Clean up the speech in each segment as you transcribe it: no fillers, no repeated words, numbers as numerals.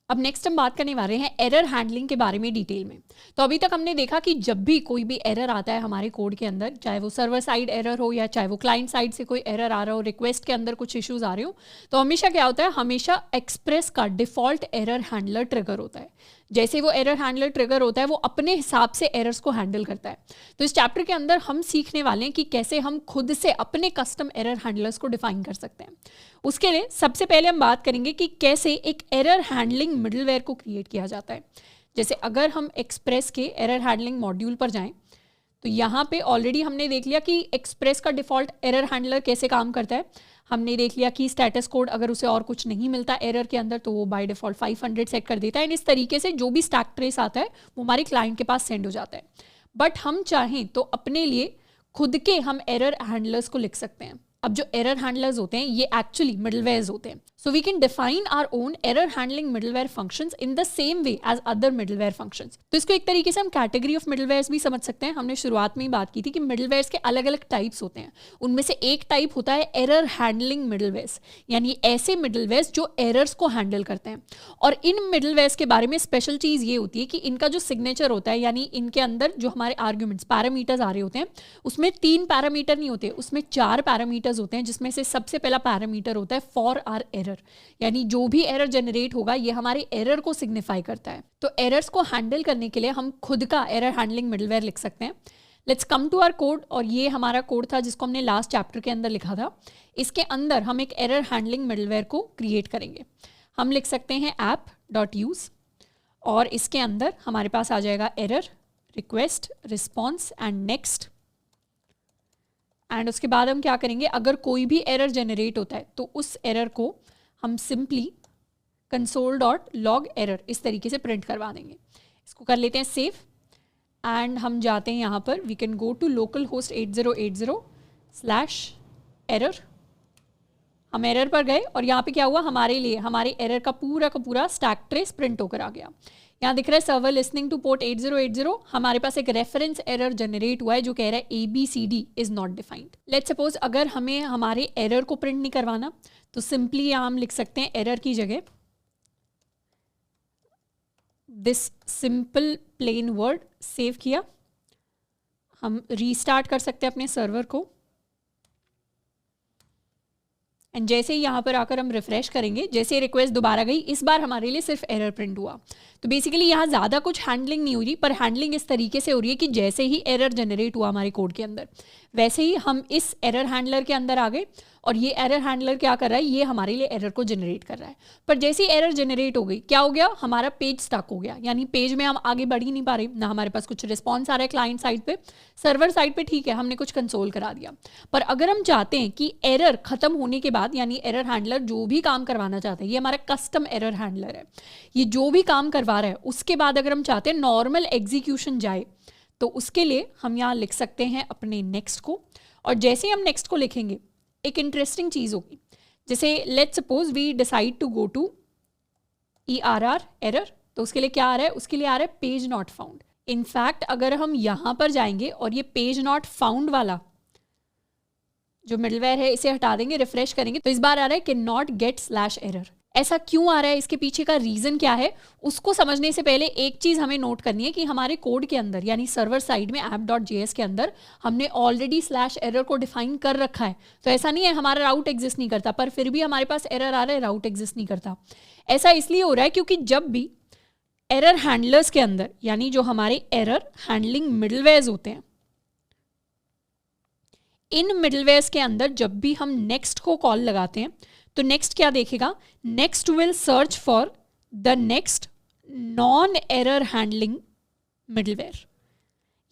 अब नेक्स्ट हम बात करने वाले हैं एरर हैंडलिंग के बारे में डिटेल में। तो अभी तक हमने देखा कि जब भी कोई भी एरर आता है हमारे कोड के अंदर, चाहे वो सर्वर साइड एरर हो या चाहे वो क्लाइंट साइड से कोई एरर आ रहा हो, रिक्वेस्ट के अंदर कुछ इश्यूज आ रहे हो, तो हमेशा क्या होता है, हमेशा एक्सप्रेस का डिफॉल्ट एरर हैंडलर ट्रिगर होता है। जैसे वो एरर हैंडलर ट्रिगर होता है वो अपने हिसाब से एरर्स को हैंडल करता है। तो इस चैप्टर के अंदर हम सीखने वाले हैं कि कैसे हम खुद से अपने कस्टम एरर हैंडलर्स को डिफाइन कर सकते हैं। उसके लिए सबसे पहले हम बात करेंगे कि कैसे एक एरर हैंडलिंग मिडलवेयर को क्रिएट किया जाता है। जैसे अगर हम एक्सप्रेस के एरर हैंडलिंग मॉड्यूल पर जाएं तो यहाँ पे ऑलरेडी हमने देख लिया कि एक्सप्रेस का डिफॉल्ट एरर हैंडलर कैसे काम करता है। हमने देख लिया कि स्टेटस कोड अगर उसे और कुछ नहीं मिलता एरर के अंदर तो वो बाय डिफॉल्ट 500 सेट कर देता है। एंड इस तरीके से जो भी स्टैक ट्रेस आता है वो हमारे क्लाइंट के पास सेंड हो जाता है। बट हम चाहें तो अपने लिए खुद के हम एरर हैंडलर्स को लिख सकते हैं। अब जो एरर हैंडलर्स होते हैं ये एक्चुअली मिडलवेयर्स होते हैं। So we can define our own error handling middleware functions in the same way as other middleware functions. तो इसको एक तरीके से हम कैटेगरी ऑफ मिडलवेयर्स भी समझ सकते हैं। हमने शुरुआत में ही बात की थी कि मिडलवेयर्स के अलग अलग टाइप्स होते हैं। उनमें से एक टाइप होता है एरर हैंडलिंग मिडलवेयर्स, यानी ऐसे मिडलवेयर्स जो एरर्स को हैंडल करते हैं। और इन मिडलवेयर्स के बारे में स्पेशल चीज़ ये होती है कि इनका जो सिग्नेचर होता है, यानी इनके अंदर जो हमारे आर्ग्यूमेंट्स पैरामीटर्स आ रहे होते हैं उसमें 3 पैरामीटर नहीं होते, उसमें 4 पैरामीटर्स होते हैं, जिसमें से सबसे पहला पैरामीटर होता है फॉर आर एरर, यानी जो भी एरर जनरेट होगा ये हमारे एरर को सिग्निफाई करता है। तो एरर्स को हैंडल करने के लिए हम खुद का एरर हैंडलिंग मिडलवेयर लिख सकते हैं। Let's come to our code, और ये हमारा कोड था जिसको हमने लास्ट चैप्टर के अंदर लिखा था। इसके अंदर हम एक एरर हैंडलिंग मिडलवेयर को क्रिएट करेंगे। हम लिख सकते हैं app.use, और इसके अंदर हमारे पास आ जाएगा error, request, response and next. And उसके बाद हम क्या करेंगे, अगर कोई भी एरर जनरेट होता है तो उस एरर को हम सिंपली console.log एरर इस तरीके से प्रिंट करवा देंगे। इसको कर लेते हैं सेव, एंड हम जाते हैं यहाँ पर, we can go to local host 8080/error। हम एरर पर गए और यहाँ पे क्या हुआ, हमारे लिए हमारे एरर का पूरा स्टैक ट्रेस प्रिंट होकर आ गया। यहाँ दिख रहा है सर्वर लिसनिंग टू पोर्ट 8080। हमारे पास एक रेफरेंस एरर जनरेट हुआ है जो कह रहा है ABCD is not defined. Let's suppose अगर हमें हमारे एरर को प्रिंट नहीं करवाना तो सिंपली यहाँ हम लिख सकते हैं एरर की जगह this simple plain word. Save किया, हम रीस्टार्ट कर सकते हैं अपने सर्वर को, एंड जैसे ही यहाँ पर आकर हम रिफ्रेश करेंगे, जैसे रिक्वेस्ट दोबारा गई, इस बार हमारे लिए सिर्फ एरर प्रिंट हुआ। तो बेसिकली यहाँ ज़्यादा कुछ हैंडलिंग नहीं हो रही, पर हैंडलिंग इस तरीके से हो रही है कि जैसे ही एरर जनरेट हुआ हमारे कोड के अंदर, वैसे ही हम इस एरर हैंडलर के अंदर आ गए और ये एरर हैंडलर क्या कर रहा है, ये हमारे लिए एरर को जनरेट कर रहा है। पर जैसे ही एरर जनरेट हो गई, क्या हो गया, हमारा पेज स्टक हो गया, यानी पेज में हम आगे बढ़ ही नहीं पा रहे, ना हमारे पास कुछ रिस्पॉन्स आ रहा है क्लाइंट साइड पे। सर्वर साइड पे ठीक है, हमने कुछ कंसोल करा दिया, पर अगर हम चाहते हैं कि एरर खत्म होने के बाद, यानी एरर हैंडलर जो भी काम करवाना चाहते हैं, ये हमारा कस्टम एरर हैंडलर है, ये जो भी काम करवा रहा है, उसके बाद अगर हम चाहते हैं नॉर्मल एग्जीक्यूशन जाए, तो उसके लिए हम यहाँ लिख सकते हैं अपने नेक्स्ट को। और जैसे ही हम नेक्स्ट को लिखेंगे एक इंटरेस्टिंग चीज़ होगी, जैसे let's suppose we decide to go to ERR error, तो उसके लिए क्या आ रहा है, उसके लिए आ रहा है पेज नॉट फाउंड। इनफैक्ट अगर हम यहाँ पर जाएंगे और ये पेज नॉट फाउंड वाला जो मिडलवेयर है इसे हटा देंगे, रिफ्रेश करेंगे, तो इस बार आ रहा है कैन नॉट गेट /error। ऐसा क्यों आ रहा है, इसके पीछे का रीज़न क्या है, उसको समझने से पहले एक चीज़ हमें नोट करनी है कि हमारे कोड के अंदर, यानी सर्वर साइड में app.js के अंदर हमने ऑलरेडी /error को डिफाइन कर रखा है। तो ऐसा नहीं है हमारा राउट एग्जिस्ट नहीं करता, पर फिर भी हमारे पास एरर आ रहा है, राउट एग्जिस्ट नहीं करता। ऐसा इसलिए हो रहा है क्योंकि जब भी एरर हैंडलर्स के अंदर, यानी जो हमारे एरर हैंडलिंग मिडलवेयर्स होते हैं, इन मिडलवेयर्स के अंदर जब भी हम नेक्स्ट को कॉल लगाते हैं तो नेक्स्ट क्या देखेगा, next will search for the next non error handling middleware,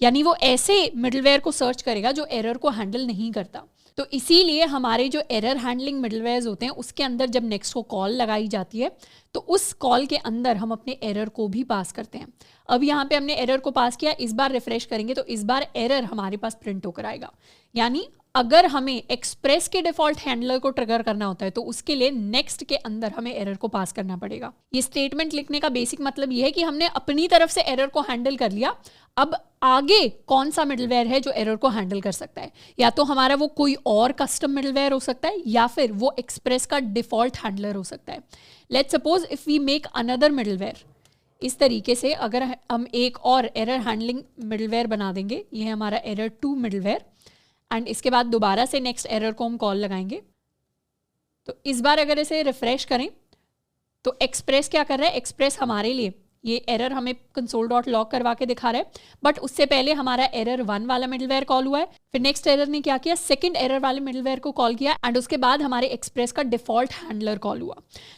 यानी वो ऐसे मिडलवेयर को सर्च करेगा जो एरर को हैंडल नहीं करता। तो इसीलिए हमारे जो एरर हैंडलिंग मिडलवेयर्स होते हैं उसके अंदर जब नेक्स्ट को कॉल लगाई जाती है तो उस कॉल के अंदर हम अपने एरर को भी पास करते हैं। अब यहाँ पे हमने एरर को पास किया, इस बार रिफ्रेश करेंगे तो इस बार एरर हमारे पास प्रिंट होकर आएगा, यानी अगर हमें एक्सप्रेस के डिफॉल्ट हैंडलर को ट्रिगर करना होता है तो उसके लिए नेक्स्ट के अंदर हमें एरर को पास करना पड़ेगा। ये स्टेटमेंट लिखने का बेसिक मतलब ये है कि हमने अपनी तरफ से एरर को हैंडल कर लिया, अब आगे कौन सा मिडलवेयर है जो एरर को हैंडल कर सकता है, या तो हमारा वो कोई और कस्टम मिडलवेयर हो सकता है या फिर वो एक्सप्रेस का डिफॉल्ट हैंडलर हो सकता है। Let's suppose if we make another middleware, इस तरीके से अगर हम एक और एरर हैंडलिंग मिडलवेयर बना देंगे, ये है हमारा एरर 2 मिडलवेयर, एंड इसके बाद दोबारा से नेक्स्ट एरर को हम कॉल लगाएंगे। तो इस बार अगर इसे रिफ्रेश करें तो एक्सप्रेस क्या कर रहा है, एक्सप्रेस हमारे लिए ये एरर हमें console.log करवा के दिखा रहा है, बट उससे पहले हमारा एरर 1 वाला मिडलवेयर कॉल हुआ है, फिर नेक्स्ट एरर ने क्या किया, सेकंड एरर वाले मिडलवेयर को कॉल किया, एंड उसके बाद हमारे एक्सप्रेस का डिफॉल्ट हैंडलर कॉल हुआ।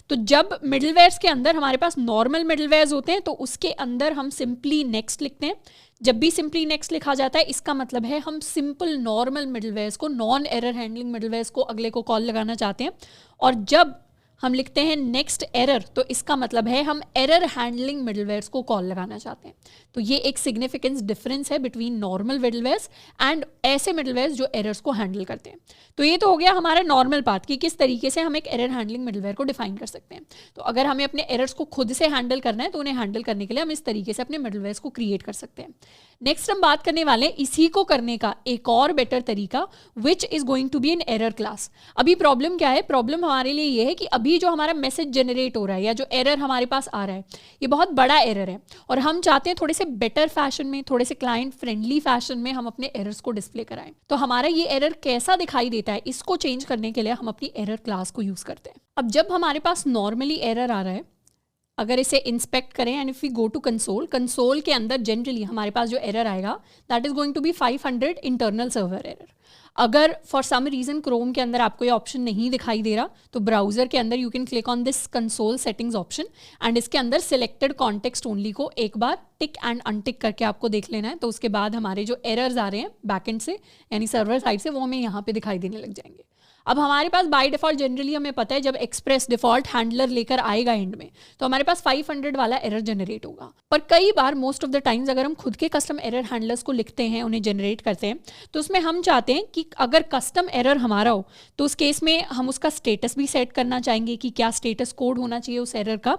तो जब मिडलवेयर्स के अंदर हमारे पास नॉर्मल मिडलवेयर्स होते हैं तो उसके अंदर हम सिंपली नेक्स्ट लिखते हैं। जब भी सिंपली नेक्स्ट लिखा जाता है इसका मतलब है हम सिंपल नॉर्मल मिडलवेयर्स को, नॉन एरर हैंडलिंग मिडलवेयर्स को अगले को कॉल लगाना चाहते हैं, और जब हम लिखते हैं नेक्स्ट एरर तो इसका मतलब है हम एरर हैंडलिंग मिडलवेयर्स को कॉल लगाना चाहते हैं। तो ये एक सिग्निफिकेंस डिफरेंस है बिटवीन नॉर्मल मिडलवेयर्स एंड ऐसे मिडलवेयर्स जो एरर्स को हैंडल करते हैं। तो ये तो हो गया हमारा नॉर्मल पार्ट कि किस तरीके से हम एक एरर हैंडलिंग मिडलवेयर को डिफाइन कर सकते हैं। तो अगर हमें अपने एरर्स को खुद से हैंडल करना है तो उन्हें हैंडल करने के लिए हम इस तरीके से अपने मिडलवेयर्स को क्रिएट कर सकते हैं। नेक्स्ट हम बात करने वाले हैं इसी को करने का एक और बेटर तरीका, which is going to be an error class. अभी प्रॉब्लम क्या है, प्रॉब्लम हमारे लिए ये है कि अभी जो हमारा मैसेज जनरेट हो रहा है या जो एरर हमारे पास आ रहा है ये बहुत बड़ा एरर है, और हम चाहते हैं थोड़े से बेटर फैशन में, थोड़े से क्लाइंट फ्रेंडली फैशन में हम अपने एरर्स को डिस्प्ले कराएं। तो हमारा ये एरर कैसा दिखाई देता है, इसको चेंज करने के लिए हम अपनी एरर क्लास को यूज करते हैं। अब जब हमारे पास नॉर्मली एरर आ रहा है, अगर इसे इंस्पेक्ट करें and if we go to console के अंदर जनरली हमारे पास जो एरर आएगा that is going to be 500 internal server error. अगर फॉर सम रीजन क्रोम के अंदर आपको ये ऑप्शन नहीं दिखाई दे रहा तो ब्राउजर के अंदर you can click on this console settings option and इसके अंदर सिलेक्टेड कॉन्टेक्स्ट ओनली को एक बार टिक एंड अनटिक करके आपको देख लेना है। तो उसके बाद हमारे जो एरर्स आ रहे हैं बैकएंड से यानी सर्वर साइड से वो हमें यहाँ पे दिखाई देने लग जाएंगे। अब हमारे पास बाय डिफॉल्ट जनरली हमें पता है जब एक्सप्रेस डिफॉल्ट हैंडलर लेकर आएगा एंड में तो हमारे पास 500 वाला एरर जनरेट होगा। पर कई बार मोस्ट ऑफ द टाइम्स अगर हम खुद के कस्टम एरर हैंडलर्स को लिखते हैं, उन्हें जनरेट करते हैं, तो उसमें हम चाहते हैं कि अगर कस्टम एरर हमारा हो तो उस केस में हम उसका स्टेटस भी सेट करना चाहेंगे कि क्या स्टेटस कोड होना चाहिए उस एरर का,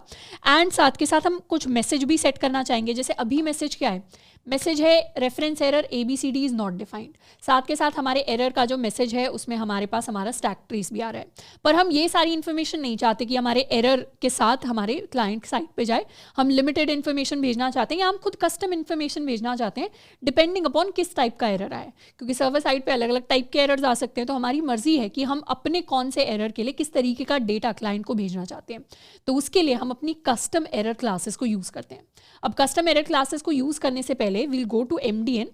एंड साथ के साथ हम कुछ मैसेज भी सेट करना चाहेंगे। जैसे अभी मैसेज क्या है, मैसेज है reference error ABCD is not defined. साथ के साथ हमारे एरर का जो मैसेज है उसमें हमारे पास हमारा स्टैक ट्रेस भी आ रहा है। पर हम ये सारी इन्फॉर्मेशन नहीं चाहते कि हमारे एरर के साथ हमारे क्लाइंट साइट पे जाए, हम लिमिटेड इन्फॉर्मेशन भेजना चाहते हैं या हम खुद कस्टम इन्फॉर्मेशन भेजना चाहते हैं डिपेंडिंग अपॉन किस टाइप का एरर आए, क्योंकि सर्वर साइड पे अलग अलग टाइप के एरर्स आ सकते हैं। तो हमारी मर्जी है कि हम अपने कौन से एरर के लिए किस तरीके का डेटा क्लाइंट को भेजना चाहते हैं। तो उसके लिए हम अपनी कस्टम एरर क्लासेस को यूज़ करते हैं। अब कस्टम एरर क्लासेस को यूज़ करने से पहले we'll go to MDN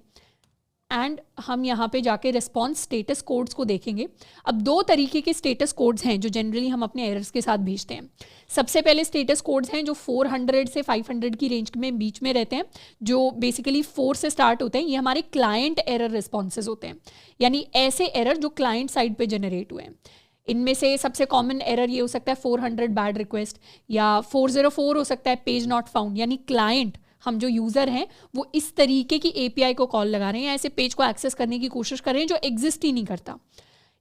and हम यहाँ पे जाके रिस्पॉन्स स्टेटस कोड्स को देखेंगे। अब दो तरीके के स्टेटस कोड्स हैं जो जनरली हम अपने एरर्स के साथ भेजते हैं। सबसे पहले स्टेटस कोड्स हैं जो 400 से 500 की रेंज में बीच में रहते हैं, जो बेसिकली 4 से स्टार्ट होते हैं। ये हमारे क्लाइंट एरर रिस्पॉन्सेज होते हैं, यानी ऐसे एरर जो क्लाइंट साइड पे जनरेट हुए हैं। इनमें से सबसे कॉमन एरर ये हो सकता है 400 बैड रिक्वेस्ट, या 404 हो सकता है पेज नॉट फाउंड, यानी क्लाइंट हम जो यूज़र हैं वो इस तरीके की API को कॉल लगा रहे हैं या ऐसे पेज को एक्सेस करने की कोशिश कर रहे हैं जो एग्जिस्ट ही नहीं करता।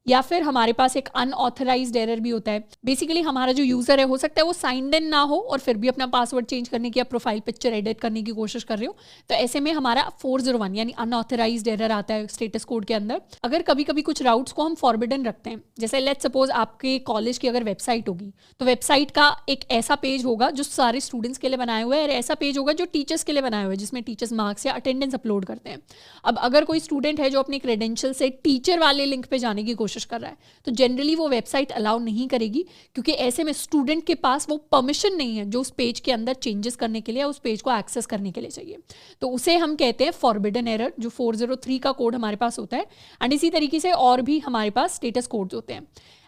या फिर हमारे पास एक अनऑथराइज्ड एरर भी होता है। बेसिकली हमारा जो यूज़र है हो सकता है वो साइंड इन ना हो और फिर भी अपना पासवर्ड चेंज करने की या प्रोफाइल पिक्चर एडिट करने की कोशिश कर रहे हो, तो ऐसे में हमारा 401 यानी अनऑथराइज्ड एरर आता है स्टेटस कोड के अंदर। अगर कभी कभी कुछ राउट्स को हम फॉरबिडन रखते हैं, जैसे लेट्स सपोज आपके कॉलेज की अगर वेबसाइट होगी तो वेबसाइट का एक ऐसा पेज होगा जो सारे स्टूडेंट्स के लिए बनाया हुआ है और ऐसा पेज होगा जो टीचर्स के लिए बनाया हुआ है जिसमें टीचर्स मार्क्स या अटेंडेंस अपलोड करते हैं। अब अगर कोई स्टूडेंट है जो अपने क्रेडेंशियल से टीचर वाले लिंक पे जाने की कोशिश कर रहा है तो जनरली वो वेबसाइट अलाउ नहीं करेगी, क्योंकि ऐसे में स्टूडेंट के पास वो परमिशन नहीं है जो उस पेज के अंदर चेंजेस करने के लिए या उस पेज को एक्सेस करने के लिए चाहिए। तो उसे हम कहते हैं फॉरबिडन एरर, जो 403 का कोड हमारे पास होता है। एंड इसी तरीके से और भी हमारे पास स्टेटस कोड्स होते हैं।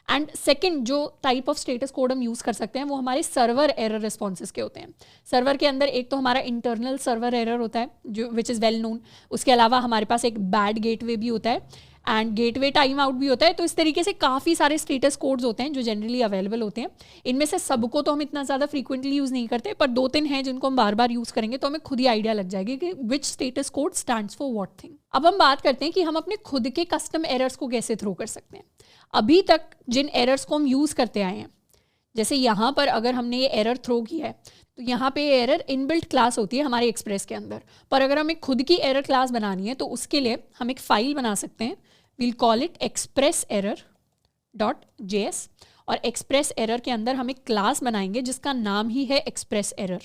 एंड सेकंड जो टाइप ऑफ स्टेटस कोड हम यूज़ कर सकते हैं वो हमारे सर्वर एरर रिस्पॉन्सेज के होते हैं। सर्वर के अंदर एक तो हमारा इंटरनल सर्वर एरर होता है जो विच इज़ वेल नोन, उसके अलावा हमारे पास एक बैड गेटवे भी होता है, एंड गेटवे टाइम आउट भी होता है। तो इस तरीके से काफ़ी सारे स्टेटस कोड्स होते हैं जो जनरली अवेलेबल होते हैं। इनमें से सबको तो हम इतना ज़्यादा फ्रीक्वेंटली यूज़ नहीं करते, पर 2-3 हैं जिनको हम बार बार यूज़ करेंगे तो हमें खुद ही आइडिया लग जाएगी कि which status code stands for what thing. अब हम बात करते हैं कि हम अपने खुद के कस्टम एरर्स को कैसे थ्रो कर सकते हैं। अभी तक जिन एरर्स को हम यूज़ करते आए हैं, जैसे यहाँ पर अगर हमने ये एरर थ्रो किया है तो यहाँ पे ये एरर इनबिल्ट क्लास होती है हमारे एक्सप्रेस के अंदर। पर अगर हमें खुद की एरर क्लास बनानी है तो उसके लिए हम एक फाइल बना सकते हैं। वील कॉल इट expresserror.js और एक्सप्रेस एरर के अंदर हम एक क्लास बनाएंगे जिसका नाम ही है एक्सप्रेस एरर।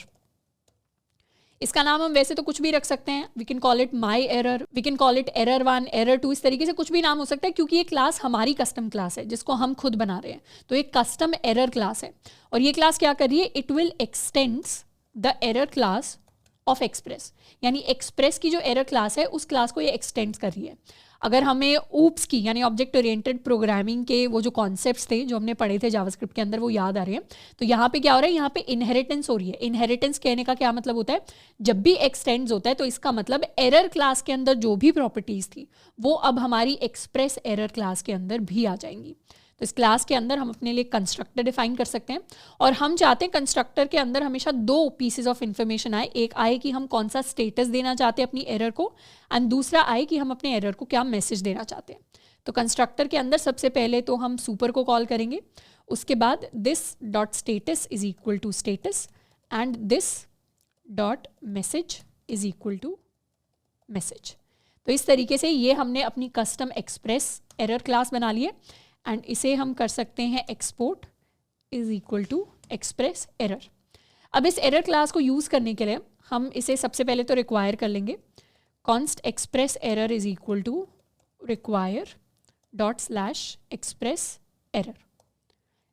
इसका नाम हम वैसे तो कुछ भी रख सकते हैं, we can call it my error, we can call it error1, error2, इस तरीके से कुछ भी नाम हो सकता है क्योंकि ये क्लास हमारी कस्टम क्लास है जिसको हम खुद बना रहे हैं। तो एक कस्टम एरर क्लास है और ये क्लास क्या कर रही है, it will x tends the error class of express, यानी एक्सप्रेस की जो एरर क्लास है उस क्लास को ये एक्सटेंड कर रही है। अगर हमें ऊप्स की यानी ऑब्जेक्ट ओरिएंटेड प्रोग्रामिंग के वो जो कॉन्सेप्ट्स थे जो हमने पढ़े थे जावास्क्रिप्ट के अंदर वो याद आ रहे हैं, तो यहाँ पे क्या हो रहा है, यहाँ पे इनहेरिटेंस हो रही है। इनहेरिटेंस कहने का क्या मतलब होता है, जब भी एक्सटेंड्स होता है तो इसका मतलब एरर क्लास के अंदर जो भी प्रॉपर्टीज़ थी वो अब हमारी एक्सप्रेस एरर क्लास के अंदर भी आ जाएंगी। तो इस क्लास के अंदर हम अपने लिए कंस्ट्रक्टर डिफाइन कर सकते हैं और हम चाहते हैं कंस्ट्रक्टर के अंदर हमेशा 2 पीसेज ऑफ इन्फॉर्मेशन आए। एक आए कि हम कौन सा स्टेटस देना चाहते हैं अपनी एरर को, एंड दूसरा आए कि हम अपने एरर को क्या मैसेज देना चाहते हैं। तो कंस्ट्रक्टर के अंदर सबसे पहले तो हम सुपर को कॉल करेंगे, उसके बाद this dot status is equal to status and this dot message is equal to message. तो इस तरीके से ये हमने अपनी कस्टम एक्सप्रेस एरर क्लास बना ली है एंड इसे हम कर सकते हैं export is equal to express error. अब इस एरर क्लास को यूज़ करने के लिए हम इसे सबसे पहले तो रिक्वायर कर लेंगे, const express error is equal to require dot slash express error.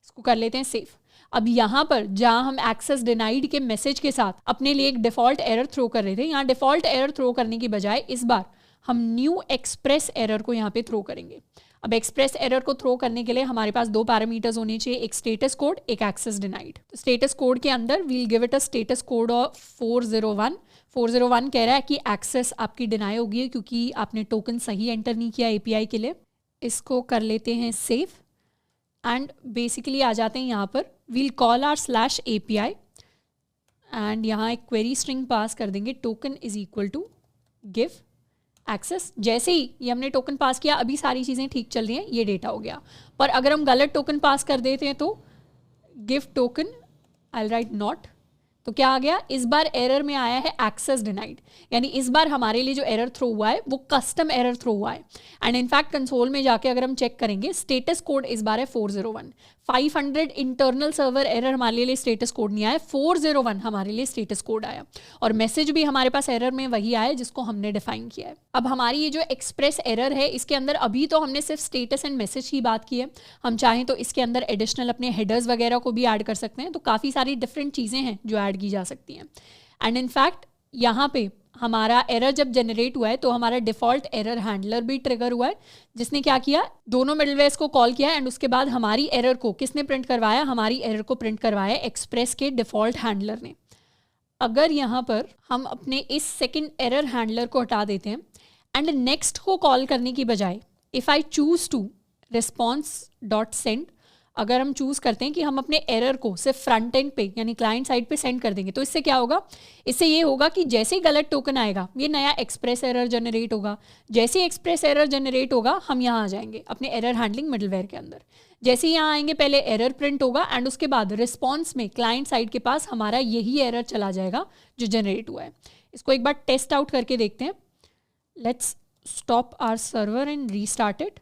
इसको कर लेते हैं सेव। अब यहाँ पर जहाँ हम एक्सेस डिनाइड के मैसेज के साथ अपने लिए एक डिफ़ॉल्ट एरर थ्रो कर रहे थे, यहाँ डिफ़ॉल्ट एरर थ्रो करने की बजाय इस बार हम न्यू एक्सप्रेस एरर को यहाँ पे थ्रो करेंगे। अब एक्सप्रेस एरर को थ्रो करने के लिए हमारे पास 2 पैरामीटर्स होने चाहिए, एक स्टेटस कोड, एक एक्सेस डिनाइड। तो स्टेटस कोड के अंदर we'll give it a status code of 401। 401 कह रहा है कि एक्सेस आपकी डिनाई होगी क्योंकि आपने टोकन सही एंटर नहीं किया एपीआई के लिए। इसको कर लेते हैं सेव एंड बेसिकली आ जाते हैं यहाँ पर, we'll call our slash API and यहाँ एक क्वेरी स्ट्रिंग पास कर देंगे, token is equal to give access. जैसे ही ये हमने टोकन पास किया अभी सारी चीज़ें ठीक चल रही हैं, ये डेटा हो गया। पर अगर हम गलत टोकन पास कर देते हैं तो give token, I will write not, तो क्या आ गया, इस बार एरर में आया है एक्सेस डिनाइड, यानी इस बार हमारे लिए जो एरर थ्रो हुआ है वो कस्टम एरर थ्रो हुआ है। एंड इनफैक्ट कंसोल में जाके अगर हम चेक करेंगे स्टेटस कोड इस बार है 401। 500 इंटरनल सर्वर एरर हमारे लिए स्टेटस कोड नहीं आया, 401 हमारे लिए स्टेटस कोड आया और मैसेज भी हमारे पास एरर में वही आया जिसको हमने डिफाइन किया है। अब हमारी ये जो एक्सप्रेस एरर है इसके अंदर अभी तो हमने सिर्फ स्टेटस एंड मैसेज की बात की है, हम चाहें तो इसके अंदर एडिशनल अपने हेडर्स वगैरह को भी ऐड कर सकते हैं। तो काफ़ी सारी डिफरेंट चीज़ें हैं जो ऐड की जा सकती हैं। एंड इनफैक्ट यहाँ पे हमारा एरर जब जनरेट हुआ है तो हमारा डिफ़ॉल्ट एरर हैंडलर भी ट्रिगर हुआ है जिसने क्या किया, दोनों मिडलवेयर्स को कॉल किया एंड उसके बाद हमारी एरर को किसने प्रिंट करवाया, हमारी एरर को प्रिंट करवाया एक्सप्रेस के डिफ़ॉल्ट हैंडलर ने। अगर यहाँ पर हम अपने इस सेकंड एरर हैंडलर को हटा देते हैं एंड नेक्स्ट को कॉल करने की बजाय if I choose to response dot send, अगर हम चूज़ करते हैं कि हम अपने एरर को सिर्फ फ्रंट एंड पे यानी क्लाइंट साइड पे सेंड कर देंगे, तो इससे क्या होगा, इससे ये होगा कि जैसे ही गलत टोकन आएगा ये नया एक्सप्रेस एरर जनरेट होगा। जैसे ही एक्सप्रेस एरर जनरेट होगा हम यहाँ आ जाएंगे अपने एरर हैंडलिंग मिडलवेयर के अंदर। जैसे ही यहाँ आएंगे पहले एरर प्रिंट होगा एंड उसके बाद रिस्पॉन्स में क्लाइंट साइड के पास हमारा यही एरर चला जाएगा जो जनरेट हुआ है। इसको एक बार टेस्ट आउट करके देखते हैं। Let's stop our server and restart it.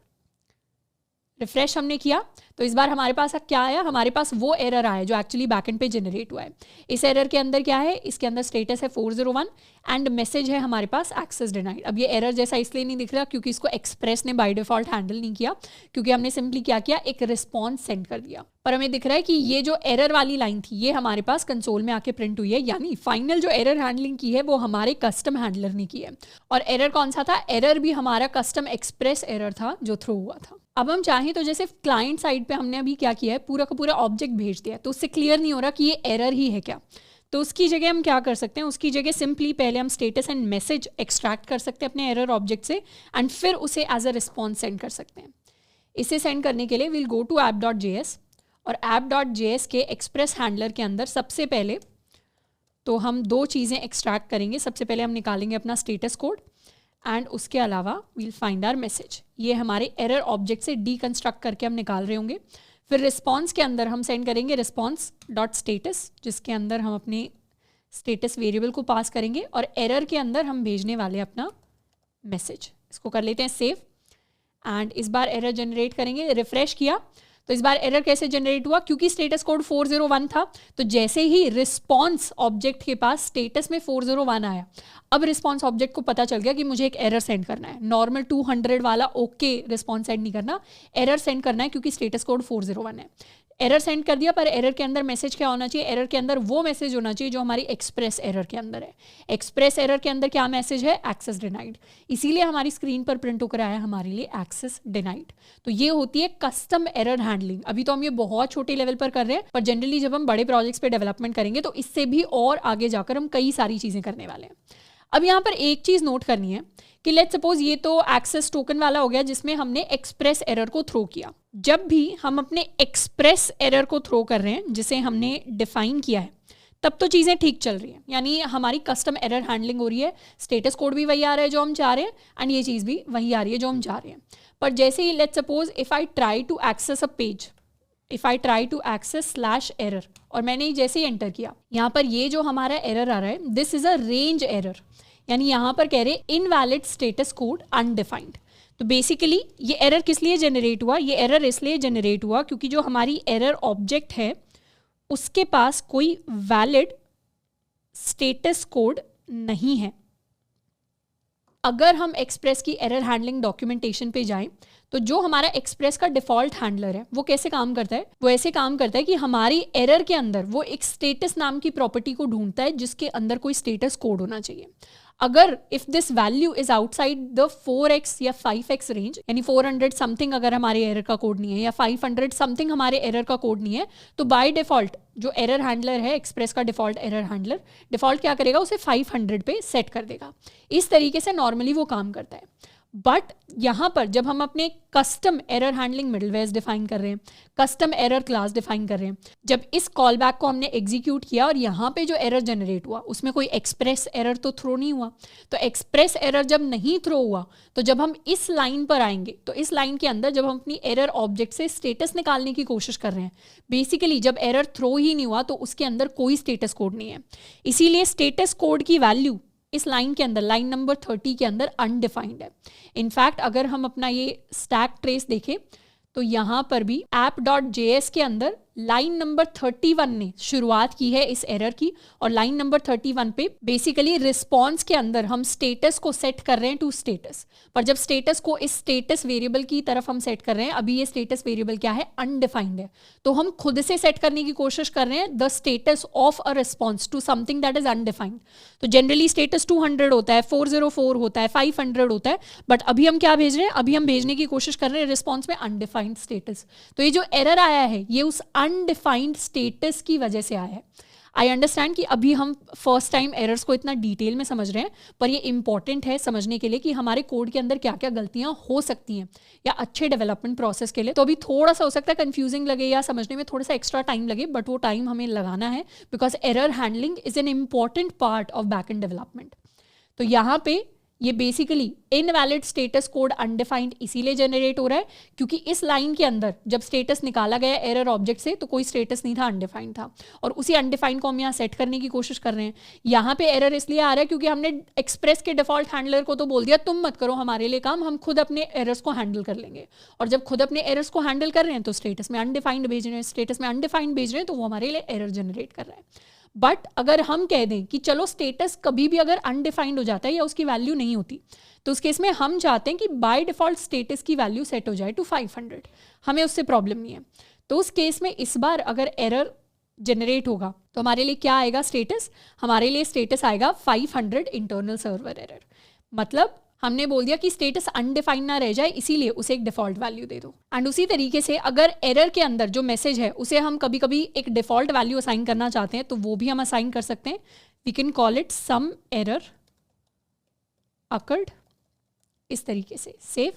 Refresh हमने किया तो इस बार हमारे पास क्या आया, हमारे पास वो एरर आया जो एक्चुअली बैकएंड पे जनरेट हुआ है। इस एरर के अंदर क्या है, इसके अंदर स्टेटस है 401 एंड मैसेज है हमारे पास एक्सेस डिनाइड। अब ये एरर जैसा इसलिए नहीं दिख रहा क्योंकि इसको एक्सप्रेस ने बाय डिफॉल्ट हैंडल नहीं किया, क्योंकि हमने सिंपली क्या किया, एक रिस्पॉन्स सेंड कर दिया। पर हमें दिख रहा है कि ये जो एरर वाली लाइन थी ये हमारे पास कंसोल में आके प्रिंट हुई है, यानी फाइनल जो एरर हैंडलिंग की है वो हमारे कस्टम हैंडलर ने की है। और एरर कौन सा था, एरर भी हमारा कस्टम एक्सप्रेस एरर था जो थ्रो हुआ था। अब हम चाहें तो जैसे क्लाइंट साइड पे हमने अभी क्या किया है, पूरा का पूरा ऑब्जेक्ट भेज दिया है, तो उससे क्लियर नहीं हो रहा कि ये एरर ही है क्या। तो उसकी जगह हम क्या कर सकते हैं, उसकी जगह सिंपली पहले हम स्टेटस एंड मैसेज एक्सट्रैक्ट कर सकते हैं अपने एरर ऑब्जेक्ट से एंड फिर उसे एज अ रिस्पॉन्स सेंड कर सकते हैं। इसे सेंड करने के लिए विल गो टू app.js और app.js के एक्सप्रेस हैंडलर के अंदर सबसे पहले तो हम दो चीज़ें एक्सट्रैक्ट करेंगे। सबसे पहले हम निकालेंगे अपना स्टेटस कोड एंड उसके अलावा वील फाइंड आवर मैसेज। ये हमारे एरर ऑब्जेक्ट से डीकंस्ट्रक्ट करके हम निकाल रहे होंगे। फिर रिस्पॉन्स के अंदर हम सेंड करेंगे रिस्पॉन्स डॉट स्टेटस, जिसके अंदर हम अपने स्टेटस वेरिएबल को पास करेंगे और एरर के अंदर हम भेजने वाले अपना मैसेज। इसको कर लेते हैं सेव एंड इस बार एरर जनरेट करेंगे। रिफ्रेश किया तो इस बार एरर कैसे जनरेट हुआ, क्योंकि स्टेटस कोड 401 था तो जैसे ही रिस्पॉन्स ऑब्जेक्ट के पास स्टेटस में 401 आया, अब रिस्पॉन्स ऑब्जेक्ट को पता चल गया कि मुझे एक एरर सेंड करना है। नॉर्मल 200 वाला ओके रिस्पॉन्स सेंड नहीं करना, एरर सेंड करना है क्योंकि स्टेटस कोड 401 है। एरर सेंड कर दिया, पर एरर के अंदर मैसेज क्या होना चाहिए, एरर के अंदर वो मैसेज होना चाहिए जो हमारी एक्सप्रेस एरर के अंदर है। एक्सप्रेस एरर के अंदर क्या मैसेज है, एक्सेस डिनाइड। इसीलिए हमारी स्क्रीन पर प्रिंट होकर आया हमारे लिए एक्सेस डिनाइड। तो ये होती है कस्टम एरर हैंडलिंग। अभी तो हम ये बहुत छोटे लेवल पर कर रहे हैं, पर जनरली जब हम बड़े प्रोजेक्ट्स पे डेवलपमेंट करेंगे तो इससे भी और आगे जाकर हम कई सारी चीज़ें करने वाले हैं। अब यहाँ पर एक चीज़ नोट करनी है कि लेट्स सपोज ये तो एक्सेस टोकन वाला हो गया जिसमें हमने एक्सप्रेस एरर को थ्रो किया। जब भी हम अपने एक्सप्रेस एरर को थ्रो कर रहे हैं जिसे हमने डिफाइन किया है, तब तो चीज़ें ठीक चल रही हैं, यानी हमारी कस्टम एरर हैंडलिंग हो रही है। स्टेटस कोड भी वही आ रहा है जो हम चाह रहे हैं एंड ये चीज़ भी वही आ रही है जो हम चाह रहे हैं। पर जैसे ही let's suppose if I try to access a page, if I try to access /error और मैंने जैसे ही एंटर किया, यहाँ पर ये जो हमारा एरर आ रहा है this is a range error, यानी यहाँ पर कह रहे इनवैलिड स्टेटस कोड अनडिफाइंड। तो बेसिकली ये एरर किस लिए जनरेट हुआ, ये एरर इसलिए जनरेट हुआ क्योंकि जो हमारी एरर ऑब्जेक्ट है उसके पास कोई वैलिड स्टेटस कोड नहीं है। अगर हम एक्सप्रेस की एरर हैंडलिंग डॉक्यूमेंटेशन पे जाएं तो जो हमारा एक्सप्रेस का डिफ़ॉल्ट हैंडलर है वो कैसे काम करता है, वो ऐसे काम करता है कि हमारी एरर के अंदर वो एक स्टेटस नाम की प्रॉपर्टी को ढूंढता है जिसके अंदर कोई स्टेटस कोड होना चाहिए। अगर if this value is outside the 4x या 5x रेंज, यानी 400 समथिंग अगर हमारे एरर का कोड नहीं है या 500 समथिंग हमारे एरर का कोड नहीं है, तो बाय डिफॉल्ट जो एरर हैंडलर है एक्सप्रेस का डिफॉल्ट एरर हैंडलर डिफॉल्ट क्या करेगा, उसे 500 पे सेट कर देगा। इस तरीके से नॉर्मली वो काम करता है। बट यहाँ पर जब हम अपने कस्टम एरर हैंडलिंग मिडलवेयर्स डिफाइन कर रहे हैं, कस्टम एरर क्लास डिफाइन कर रहे हैं, जब इस कॉल बैक को हमने एग्जीक्यूट किया और यहाँ पे जो एरर जनरेट हुआ उसमें कोई एक्सप्रेस एरर तो थ्रो नहीं हुआ। तो एक्सप्रेस एरर जब नहीं थ्रो हुआ तो जब हम इस लाइन पर आएंगे तो इस लाइन के अंदर जब हम अपनी एरर ऑब्जेक्ट से स्टेटस निकालने की कोशिश कर रहे हैं, बेसिकली जब एरर थ्रो ही नहीं हुआ तो उसके अंदर कोई स्टेटस कोड नहीं है। इसीलिए स्टेटस कोड की वैल्यू इस लाइन के अंदर, लाइन नंबर 30 के अंदर अनडिफाइंड है। इनफैक्ट अगर हम अपना ये स्टैक ट्रेस देखें तो यहाँ पर भी app.js के अंदर लाइन नंबर 31 ने शुरुआत की है इस एरर की, और लाइन नंबर 31 पे बेसिकली रिस्पॉन्स के अंदर हम स्टेटस को सेट कर रहे हैं टू स्टेटस। पर जब स्टेटस को इस स्टेटस वेरिएबल की तरफ हम सेट कर रहे हैं, अभी ये स्टेटस वेरिएबल क्या है, अनडिफाइंड है, तो हम खुद से सेट करने की कोशिश कर रहे हैं the status of a response to something that is undefined. तो जनरली स्टेटस 200 होता है, 404 होता है, 500 होता है, बट अभी हम क्या भेज रहे हैं, अभी हम भेजने की कोशिश कर रहे हैं रिस्पॉन्स में अनडिफाइंड स्टेटस। तो ये जो एरर आया है ये उस अनडिफाइंड स्टेटस की वजह से आया है। आई अंडरस्टैंड कि अभी हम फर्स्ट टाइम एरर्स को इतना डिटेल में समझ रहे हैं, पर ये इंपॉर्टेंट है समझने के लिए कि हमारे कोड के अंदर क्या क्या गलतियां हो सकती हैं या अच्छे डेवलपमेंट प्रोसेस के लिए। तो अभी थोड़ा सा हो सकता है कंफ्यूजिंग लगे या समझने में थोड़ा सा एक्स्ट्रा टाइम लगे, बट वो टाइम हमें लगाना है because error handling is an important part of back and development. तो यहाँ पे ये basically invalid status code undefined इसीलिए जनरेट हो रहा है क्योंकि इस लाइन के अंदर जब स्टेटस निकाला गया एरर ऑब्जेक्ट से तो कोई स्टेटस नहीं था, अनडिफाइंड था, और उसी अनडिफाइंड को हम यहाँ सेट करने की कोशिश कर रहे हैं। यहाँ पे एरर इसलिए आ रहा है क्योंकि हमने एक्सप्रेस के डिफॉल्ट हैंडलर को तो बोल दिया तुम मत करो हमारे लिए काम, हम खुद अपने एरर्स को हैंडल कर लेंगे, और जब खुद अपने एरर्स को हैंडल कर रहे हैं तो स्टेटस में अनडिफाइंड भेज रहे हैं, स्टेटस में अनडिफाइंड भेज रहे हैं, तो वो हमारे लिए एरर जनरेट कर रहा है। बट अगर हम कह दें कि चलो स्टेटस कभी भी अगर अनडिफाइंड हो जाता है या उसकी वैल्यू नहीं होती, तो उस केस में हम चाहते हैं कि बाय डिफॉल्ट स्टेटस की वैल्यू सेट हो जाए टू 500, हमें उससे प्रॉब्लम नहीं है। तो उस केस में इस बार अगर एरर जनरेट होगा तो हमारे लिए क्या आएगा स्टेटस, हमारे लिए स्टेटस आएगा 500 इंटरनल सर्वर एरर। मतलब हमने बोल दिया कि स्टेटस अनडिफाइंड ना रह जाए, इसीलिए उसे एक डिफॉल्ट वैल्यू दे दो। एंड उसी तरीके से अगर एरर के अंदर जो मैसेज है उसे हम कभी कभी एक डिफॉल्ट वैल्यू असाइन करना चाहते हैं तो वो भी हम असाइन कर सकते हैं। We can call it some error occurred, इस तरीके से सेव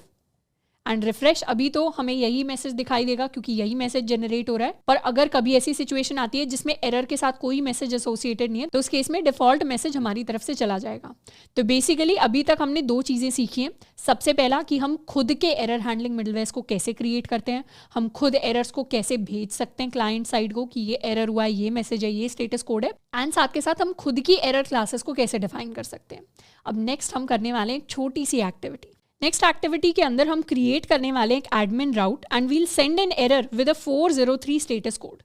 एंड रिफ्रेश। अभी तो हमें यही मैसेज दिखाई देगा क्योंकि यही मैसेज जनरेट हो रहा है, पर अगर कभी ऐसी सिचुएशन आती है जिसमें एरर के साथ कोई मैसेज एसोसिएटेड नहीं है तो उस केस में डिफॉल्ट मैसेज हमारी तरफ से चला जाएगा। तो बेसिकली अभी तक हमने दो चीज़ें सीखी हैं। सबसे पहला कि हम खुद के एरर हैंडलिंग मिडलवेयर्स को कैसे क्रिएट करते हैं, हम खुद एरर्स को कैसे भेज सकते हैं क्लाइंट साइड को कि ये एरर हुआ है, ये मैसेज है, ये स्टेटस कोड है, एंड साथ के साथ हम खुद की एरर क्लासेस को कैसे डिफाइन कर सकते हैं। अब नेक्स्ट हम करने वाले हैं एक छोटी सी एक्टिविटी। नेक्स्ट एक्टिविटी के अंदर हम क्रिएट करने वाले एक admin route and we'll send an error with a 403 status code.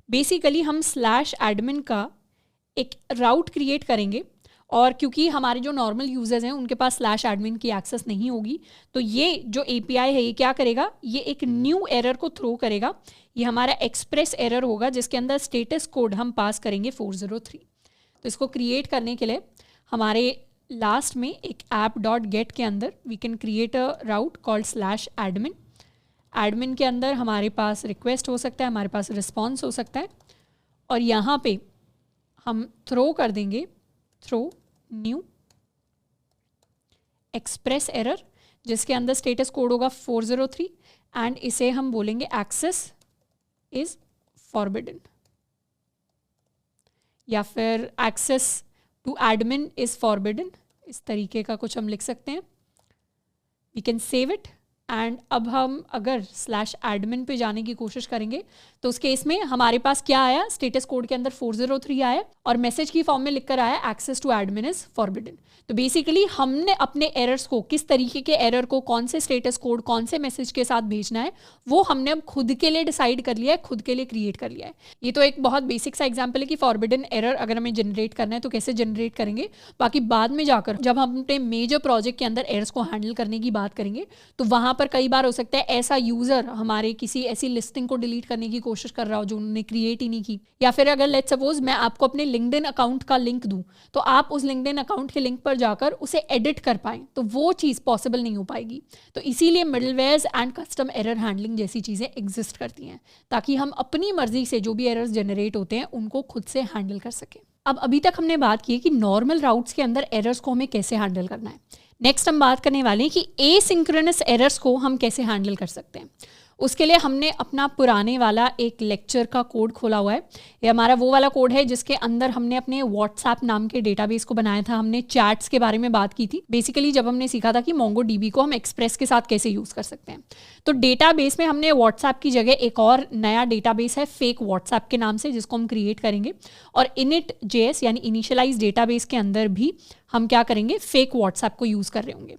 Basically हम /admin का एक राउट क्रिएट करेंगे और क्योंकि हमारे जो नॉर्मल यूजर्स हैं उनके पास /admin की एक्सेस नहीं होगी, तो ये जो API है ये क्या करेगा, ये एक न्यू एरर को थ्रो करेगा। ये हमारा एक्सप्रेस एरर होगा जिसके अंदर स्टेटस कोड हम पास करेंगे 403। तो इसको क्रिएट करने के लिए हमारे लास्ट में एक app.get के अंदर we can create a route called /admin। Admin के अंदर हमारे पास रिक्वेस्ट हो सकता है, हमारे पास रिस्पॉन्स हो सकता है, और यहाँ पे हम थ्रो कर देंगे थ्रो न्यू एक्सप्रेस एरर जिसके अंदर स्टेटस कोड होगा 403 एंड इसे हम बोलेंगे एक्सेस इज फॉरबिडन या फिर access to admin is forbidden, इस तरीके का कुछ हम लिख सकते हैं। We can save it and अब हम अगर /admin पे जाने की कोशिश करेंगे तो उस केस में हमारे पास क्या आया, स्टेटस कोड के अंदर 403 आया और मैसेज की फॉर्म में लिखकर आया access to admin is forbidden. तो बेसिकली हमने अपने एरर्स को, किस तरीके के एरर को कौन से स्टेटस कोड कौन से मैसेज के साथ भेजना है वो हमने अब खुद के लिए डिसाइड कर लिया है, खुद के लिए क्रिएट कर लिया है। ये तो एक बहुत बेसिक सा एग्जाम्पल है कि फॉरबिडन एरर अगर हमें जनरेट करना है तो कैसे जनरेट करेंगे। बाकी बाद में जाकर जब हम अपने मेजर प्रोजेक्ट के अंदर एरर्स को हैंडल करने की बात करेंगे तो वहाँ पर कई बार हो सकता है ऐसा यूजर हमारे किसी ऐसी लिस्टिंग को डिलीट करने की कोशिश कर रहा हो जो उन्होंने क्रिएट ही नहीं की, या फिर अगर लेट्स सपोज मैं आपको अपने लिंक्डइन अकाउंट का लिंक दूं तो आप उस लिंक्डइन अकाउंट के लिंक पर जाकर उसे एडिट कर पाएं, तो वो चीज़ पॉसिबल नहीं हो पाएगी। तो इसीलिए मिडलवेयर्स एंड कस्टम एरर हैंडलिंग जैसी चीज़ें एग्जिस्ट करती हैं ताकि हम अपनी मर्जी से जो भी एरर्स जनरेट होते हैं उनको खुद से हैंडल कर सकें। अब अभी तक हमने बात की कि नॉर्मल राउट्स के अंदर एरर्स को हमें कैसे हैंडल करना है। नेक्स्ट हम बात करने वाले हैं कि एसिंक्रोनस एरर्स को हम कैसे हैंडल कर सकते हैं। उसके लिए हमने अपना पुराने वाला एक लेक्चर का कोड खोला हुआ है। ये हमारा वो वाला कोड है जिसके अंदर हमने अपने व्हाट्सएप नाम के डेटाबेस को बनाया था। हमने चैट्स के बारे में बात की थी बेसिकली जब हमने सीखा था कि MongoDB को हम एक्सप्रेस के साथ कैसे यूज़ कर सकते हैं। तो डेटाबेस में हमने व्हाट्सएप की जगह एक और नया डेटाबेस है फेक व्हाट्सएप के नाम से जिसको हम क्रिएट करेंगे, और init.js यानी इनिशियलाइज डेटाबेस के अंदर भी हम क्या करेंगे, फेक व्हाट्सएप को यूज़ कर रहे होंगे।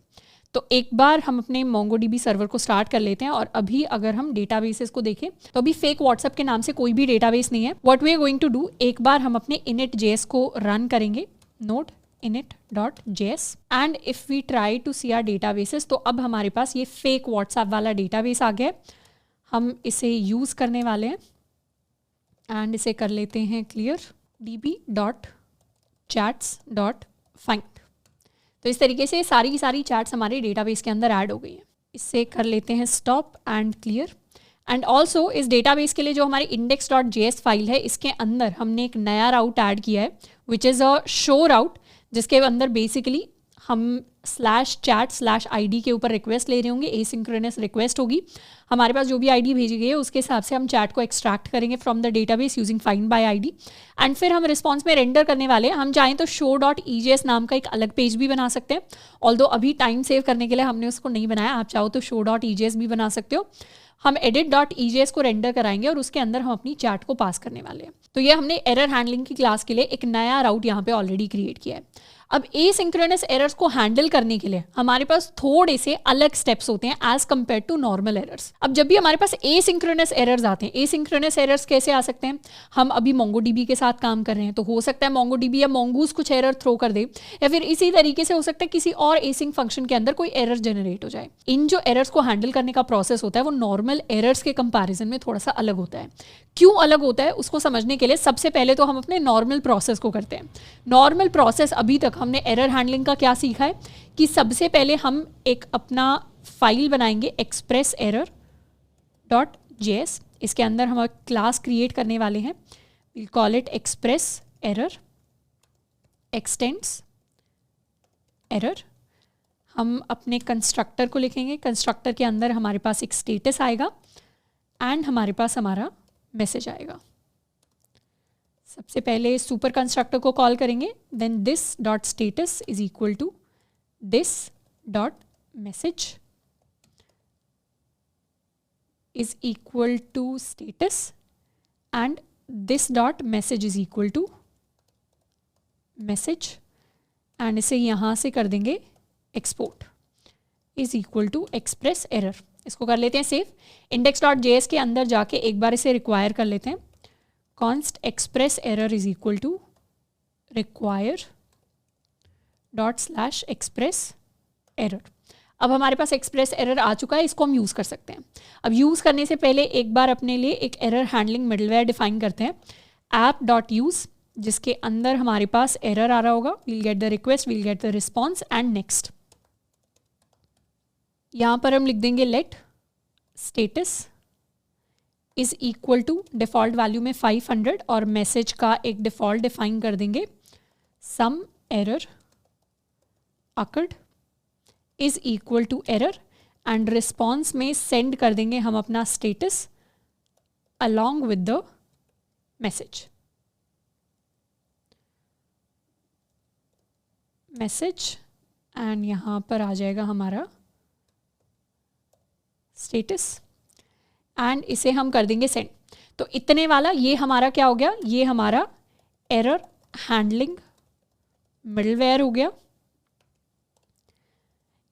तो एक बार हम अपने MongoDB सर्वर को स्टार्ट कर लेते हैं और अभी अगर हम डेटाबेसेस को देखें तो अभी फेक व्हाट्सएप के नाम से कोई भी डेटाबेस नहीं है। What we are going to do, एक बार हम अपने init.js को रन करेंगे, node init.js, and if we try to see our databases तो अब हमारे पास ये फेक व्हाट्सएप वाला डेटाबेस आ गया। हम इसे यूज़ करने वाले हैं एंड इसे कर लेते हैं क्लियर db.chats.find। तो इस तरीके से सारी की सारी चैट्स हमारे डेटाबेस के अंदर ऐड हो गई हैं। इससे कर लेते हैं stop and clear. And also इस डेटाबेस के लिए जो हमारी index.js फाइल है इसके अंदर हमने एक नया राउट ऐड किया है विच इज़ अ शो राउट, जिसके अंदर बेसिकली हम /chat/id के ऊपर रिक्वेस्ट ले रहे होंगे, एसिंक्रोनस रिक्वेस्ट होगी। हमारे पास जो भी आईडी भेजी गई है उसके हिसाब से हम चैट को एक्सट्रैक्ट करेंगे from the database using find by ID, and फिर हम रिस्पॉन्स में रेंडर करने वाले हैं। हम चाहें तो show.ejs नाम का एक अलग पेज भी बना सकते हैं, ऑल्दो अभी टाइम सेव करने के लिए हमने उसको नहीं बनाया। आप चाहो तो show.ejs भी बना सकते हो। हम edit.ejs को रेंडर कराएंगे और उसके अंदर हम अपनी चैट को पास करने वाले हैं। तो ये हमने एरर हैंडलिंग की क्लास के लिए एक नया राउट यहाँ पे ऑलरेडी क्रिएट किया है। अब एसिंक्रोनस एरर्स को हैंडल करने के लिए हमारे पास थोड़े से अलग स्टेप्स होते हैं as compared to normal errors. अब जब भी हमारे पास एसिंक्रोनस एरर्स आते हैं, एसिंक्रोनस एरर्स कैसे आ सकते हैं, हम अभी MongoDB के साथ काम कर रहे हैं तो हो सकता है MongoDB या Mongoose कुछ एरर थ्रो कर दे, या फिर इसी तरीके से हो सकता है किसी और एसिंक फंक्शन के अंदर कोई एरर जनरेट हो जाए। इन जो एरर्स को हैंडल करने का प्रोसेस होता है वो नॉर्मल एरर्स के कंपैरिजन में थोड़ा सा अलग होता है, क्यों अलग होता है उसको समझने के लिए सबसे पहले तो हम अपने नॉर्मल प्रोसेस को करते हैं। नॉर्मल प्रोसेस अभी तक हमने एरर हैंडलिंग का क्या सीखा है कि सबसे पहले हम एक अपना फाइल बनाएंगे एक्सप्रेस एरर .js। इसके अंदर हम एक क्लास क्रिएट करने वाले हैं, will call it express error x tends error. हम अपने कंस्ट्रक्टर को लिखेंगे, कंस्ट्रक्टर के अंदर हमारे पास एक स्टेटस आएगा एंड हमारे पास हमारा मैसेज आएगा। सबसे पहले सुपर कंस्ट्रक्टर को कॉल करेंगे, then this dot status is equal to this dot message is equal to status and this dot message is equal to message and इसे यहाँ से कर देंगे export is equal to express error. इसको कर लेते हैं सेव। index.js के अंदर जाके एक बार इसे रिक्वायर कर लेते हैं, const express error is equal to require dot slash express error. अब हमारे पास एक्सप्रेस एरर आ चुका है, इसको हम यूज़ कर सकते हैं। अब यूज़ करने से पहले एक बार अपने लिए एक एरर हैंडलिंग मिडलवेयर डिफाइन करते हैं, ऐप डॉट यूज़, जिसके अंदर हमारे पास एरर आ रहा होगा, we'll get the request, we'll get the response and next. यहाँ पर हम लिख देंगे let status is equal to default value में 500 और मैसेज का एक डिफ़ॉल्ट डिफाइन कर देंगे some error occurred is equal to error and response में सेंड कर देंगे हम अपना status along with the message. Message and यहाँ पर आ जाएगा हमारा स्टेटस एंड इसे हम कर देंगे सेंड। तो इतने वाला ये हमारा क्या हो गया, ये हमारा एरर हैंडलिंग मिडलवेयर हो गया।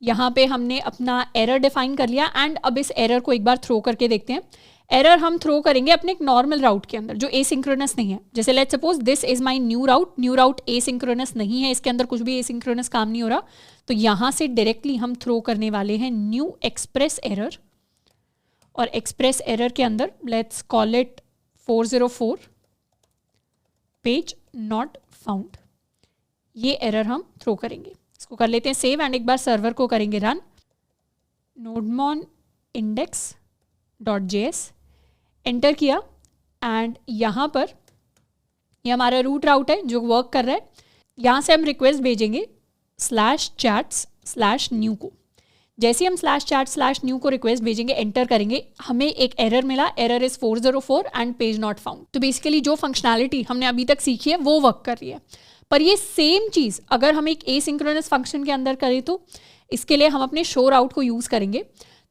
यहाँ पे हमने अपना एरर डिफाइन कर लिया एंड अब इस एरर को एक बार थ्रो करके देखते हैं। एरर हम थ्रो करेंगे अपने एक नॉर्मल राउट के अंदर जो एसिंक्रोनस नहीं है। जैसे let's suppose this is my new route asynchronous नहीं है, इसके अंदर कुछ भी एसिंक्रोनस काम नहीं हो रहा, तो यहाँ से डायरेक्टली हम थ्रो करने वाले हैं न्यू एक्सप्रेस एरर। और एक्सप्रेस एरर के अंदर let's call it 404 page not found, ये एरर हम थ्रो करेंगे। इसको कर लेते हैं सेव एंड एक बार सर्वर को करेंगे रन। नोडमॉन index.js एंटर किया एंड यहाँ पर ये हमारा रूट राउट है जो वर्क कर रहा है। यहाँ से हम रिक्वेस्ट भेजेंगे /chats/new को। जैसे हम /chat/new को रिक्वेस्ट भेजेंगे, एंटर करेंगे, हमें एक एरर मिला, error is 404 and page not found. तो बेसिकली जो फंक्शनैलिटी हमने अभी तक सीखी है वो वर्क कर रही है। पर ये सेम चीज़ अगर हम एक एसिंक्रोनस फंक्शन के अंदर करें तो इसके लिए हम अपने शो राउट को यूज़ करेंगे।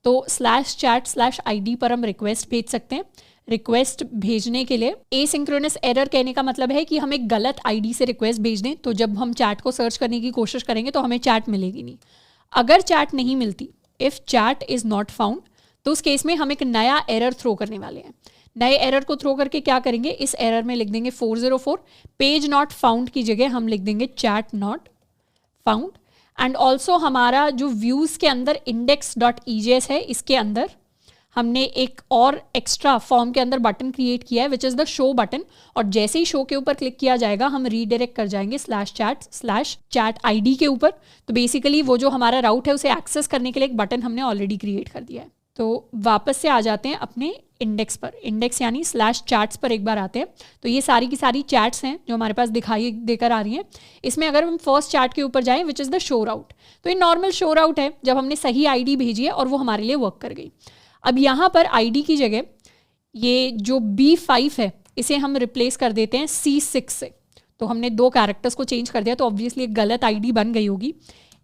तो /chat/id पर हम रिक्वेस्ट भेज सकते हैं। रिक्वेस्ट भेजने के लिए एसिंक्रोनस एरर कहने का मतलब है कि हम एक गलत आईडी से रिक्वेस्ट भेज दें, तो जब हम चैट को सर्च करने की कोशिश करेंगे तो हमें चैट मिलेगी नहीं। अगर चैट नहीं मिलती, if chat is not found, तो उस केस में हम एक नया एरर थ्रो करने वाले हैं। नए एरर को थ्रो करके क्या करेंगे, इस एरर में लिख देंगे 404, पेज नॉट फाउंड की जगह हम लिख देंगे chat not found. And also हमारा जो व्यूज़ के अंदर index.ejs है, इसके अंदर हमने एक और एक्स्ट्रा फॉर्म के अंदर बटन क्रिएट किया है which is the show button, और जैसे ही शो के ऊपर क्लिक किया जाएगा हम रीडायरेक्ट कर जाएंगे /chat/chat id के ऊपर। तो बेसिकली वो जो हमारा राउट है उसे एक्सेस करने के लिए एक बटन हमने ऑलरेडी क्रिएट कर दिया है। तो वापस से आ जाते हैं अपने इंडेक्स पर, इंडेक्स यानी /chats पर एक बार आते हैं। तो ये सारी की सारी चैट्स हैं जो हमारे पास दिखाई देकर आ रही हैं। इसमें अगर हम फर्स्ट चैट के ऊपर जाएं विच इज़ द शो राउट, तो ये नॉर्मल शो राउट है जब हमने सही आईडी भेजी है और वो हमारे लिए वर्क कर गई। अब यहाँ पर आईडी की जगह ये जो B5 है इसे हम रिप्लेस कर देते हैं C6 से। तो हमने 2 कैरेक्टर्स को चेंज कर दिया, तो ऑब्वियसली एक गलत आईडी बन गई होगी।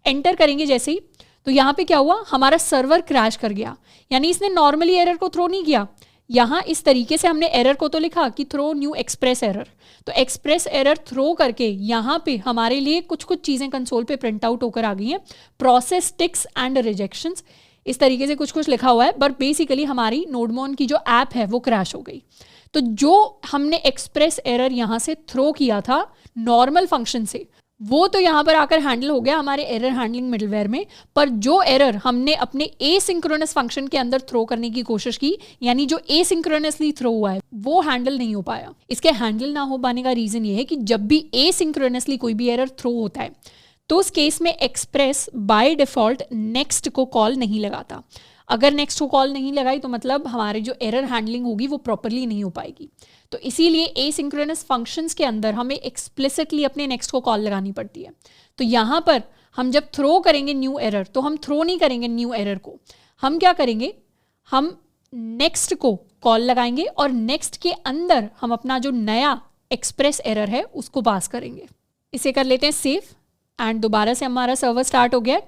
एंटर करेंगे जैसे ही, तो यहाँ पे क्या हुआ, हमारा सर्वर क्रैश कर गया। यानी इसने नॉर्मली एरर को थ्रो नहीं किया, यहाँ इस तरीके से हमने एरर को तो लिखा कि थ्रो न्यू एक्सप्रेस एरर, तो एक्सप्रेस एरर थ्रो करके यहाँ पे हमारे लिए कुछ कुछ चीज़ें कंसोल पे प्रिंट आउट होकर आ गई हैं। प्रोसेस टिक्स एंड रिजेक्शंस, इस तरीके से कुछ कुछ लिखा हुआ है, बट बेसिकली हमारी नोडमॉन की जो ऐप है वो क्रैश हो गई। तो जो हमने एक्सप्रेस एरर यहाँ से थ्रो किया था नॉर्मल फंक्शन से, वो तो यहाँ पर आकर हैंडल हो गया हमारे एरर हैंडलिंग मिडलवेयर में, पर जो एरर हमने अपने एसिंक्रोनस फंक्शन के अंदर थ्रो करने की कोशिश की, यानी जो एसिंक्रोनसली थ्रो हुआ है, वो हैंडल नहीं हो पाया। इसके हैंडल ना हो पाने का रीजन ये है कि जब भी एसिंक्रोनसली कोई भी एरर थ्रो होता है तो उस केस में एक्सप्रेस बाय डिफॉल्ट नेक्स्ट को कॉल नहीं लगाता। अगर नेक्स्ट को कॉल नहीं लगाई तो मतलब हमारी जो एरर हैंडलिंग होगी वो प्रॉपरली नहीं हो पाएगी। तो इसीलिए एसिंक्रोनस फंक्शंस के अंदर हमें एक्सप्लिसिटली अपने नेक्स्ट को कॉल लगानी पड़ती है। तो यहाँ पर हम जब थ्रो करेंगे न्यू एरर, तो हम थ्रो नहीं करेंगे न्यू एरर को, हम क्या करेंगे, हम नेक्स्ट को कॉल लगाएंगे और नेक्स्ट के अंदर हम अपना जो नया एक्सप्रेस एरर है उसको पास करेंगे। इसे कर लेते हैं सेव एंड दोबारा से हमारा सर्वर स्टार्ट हो गया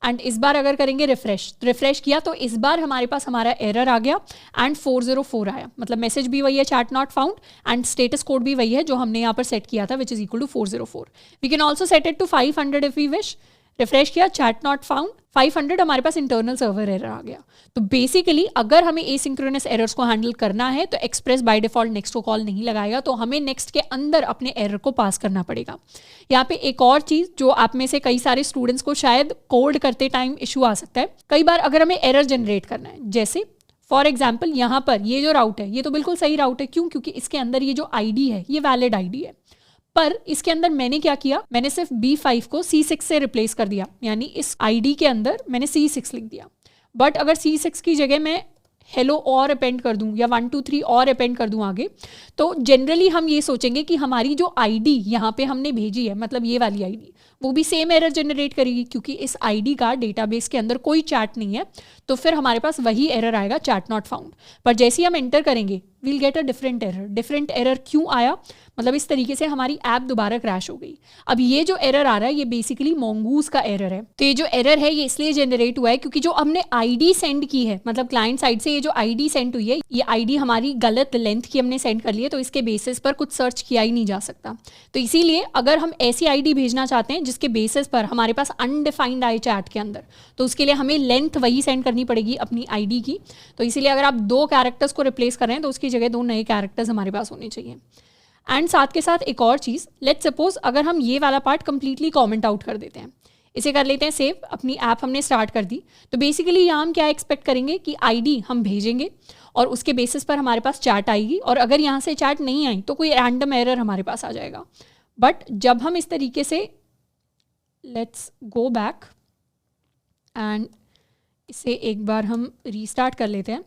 एंड इस बार अगर करेंगे रिफ्रेश, तो रिफ्रेश किया तो इस बार हमारे पास हमारा एरर आ गया एंड 404 आया। मतलब मैसेज भी वही है, chat not found, and status code भी वही है जो हमने यहाँ पर सेट किया था, which is equal to 404। We can also set it to 500 if we wish. Refresh किया, चैट नॉट फाउंड, 500 हमारे पास इंटरनल सर्वर एरर आ गया। तो बेसिकली अगर हमें एसिंक्रोनस एरर्स को हैंडल करना है तो एक्सप्रेस बाय डिफॉल्ट नेक्स्ट को कॉल नहीं लगाएगा, तो हमें नेक्स्ट के अंदर अपने एरर को पास करना पड़ेगा। यहाँ पे एक और चीज़ जो आप में से कई सारे स्टूडेंट्स को शायद कोड करते टाइम इशू आ सकता है, कई बार अगर हमें एरर जनरेट करना है, जैसे फॉर एग्जाम्पल यहाँ पर ये जो राउट है ये तो बिल्कुल सही राउट है, क्यों, क्योंकि इसके अंदर ये जो ID है ये वैलिड ID है, पर इसके अंदर मैंने क्या किया, मैंने सिर्फ B5 को C6 से रिप्लेस कर दिया, यानी इस ID के अंदर मैंने C6 लिख दिया। बट अगर C6 की जगह मैं हेलो और अपेंड कर दूं या 1 2 3 और अपेंड कर दूं आगे, तो जनरली हम ये सोचेंगे कि हमारी जो ID यहाँ पे हमने भेजी है, मतलब ये वाली ID, वो भी सेम एरर जनरेट करेगी, क्योंकि इस ID का डेटाबेस के अंदर कोई चैट नहीं है, तो फिर हमारे पास वही एरर आएगा, चैट नॉट फाउंड। पर जैसे ही हम एंटर करेंगे we'll get a different error. Different error क्यों आया, मतलब इस तरीके से हमारी ऐप दोबारा क्रैश हो गई। अब ये जो एरर आ रहा है ये बेसिकली मोंगूज का एरर है। तो ये जो एरर है ये इसलिए जनरेट हुआ है क्योंकि जो हमने ID सेंड की है, मतलब क्लाइंट साइड से ये जो ID सेंड हुई है, ये ID हमारी गलत लेंथ की हमने सेंड कर ली है, तो इसके बेसिस पर कुछ सर्च किया ही नहीं जा सकता। तो इसीलिए अगर हम ऐसी ID भेजना चाहते हैं जिसके बेसिस पर हमारे पास अनडिफाइंड आए चैट के अंदर, तो उसके लिए हमें लेंथ वही सेंड करनी पड़ेगी अपनी ID की। तो इसीलिए अगर आप 2 कैरेक्टर्स को रिप्लेस कर रहे हैं तो उसकी जगह 2 नए कैरेक्टर्स हमारे पास होने चाहिए। एंड साथ के साथ एक और चीज़, लेट्स सपोज अगर हम ये वाला पार्ट कंप्लीटली कमेंट आउट कर देते हैं, इसे कर लेते हैं सेव, अपनी ऐप हमने स्टार्ट कर दी, तो बेसिकली यहाँ हम क्या एक्सपेक्ट करेंगे कि ID हम भेजेंगे और उसके बेसिस पर हमारे पास चैट आएगी, और अगर यहाँ से चैट नहीं आई तो कोई रैंडम एरर हमारे पास आ जाएगा। बट जब हम इस तरीके से, लेट्स गो बैक एंड इसे एक बार हम रीस्टार्ट कर लेते हैं।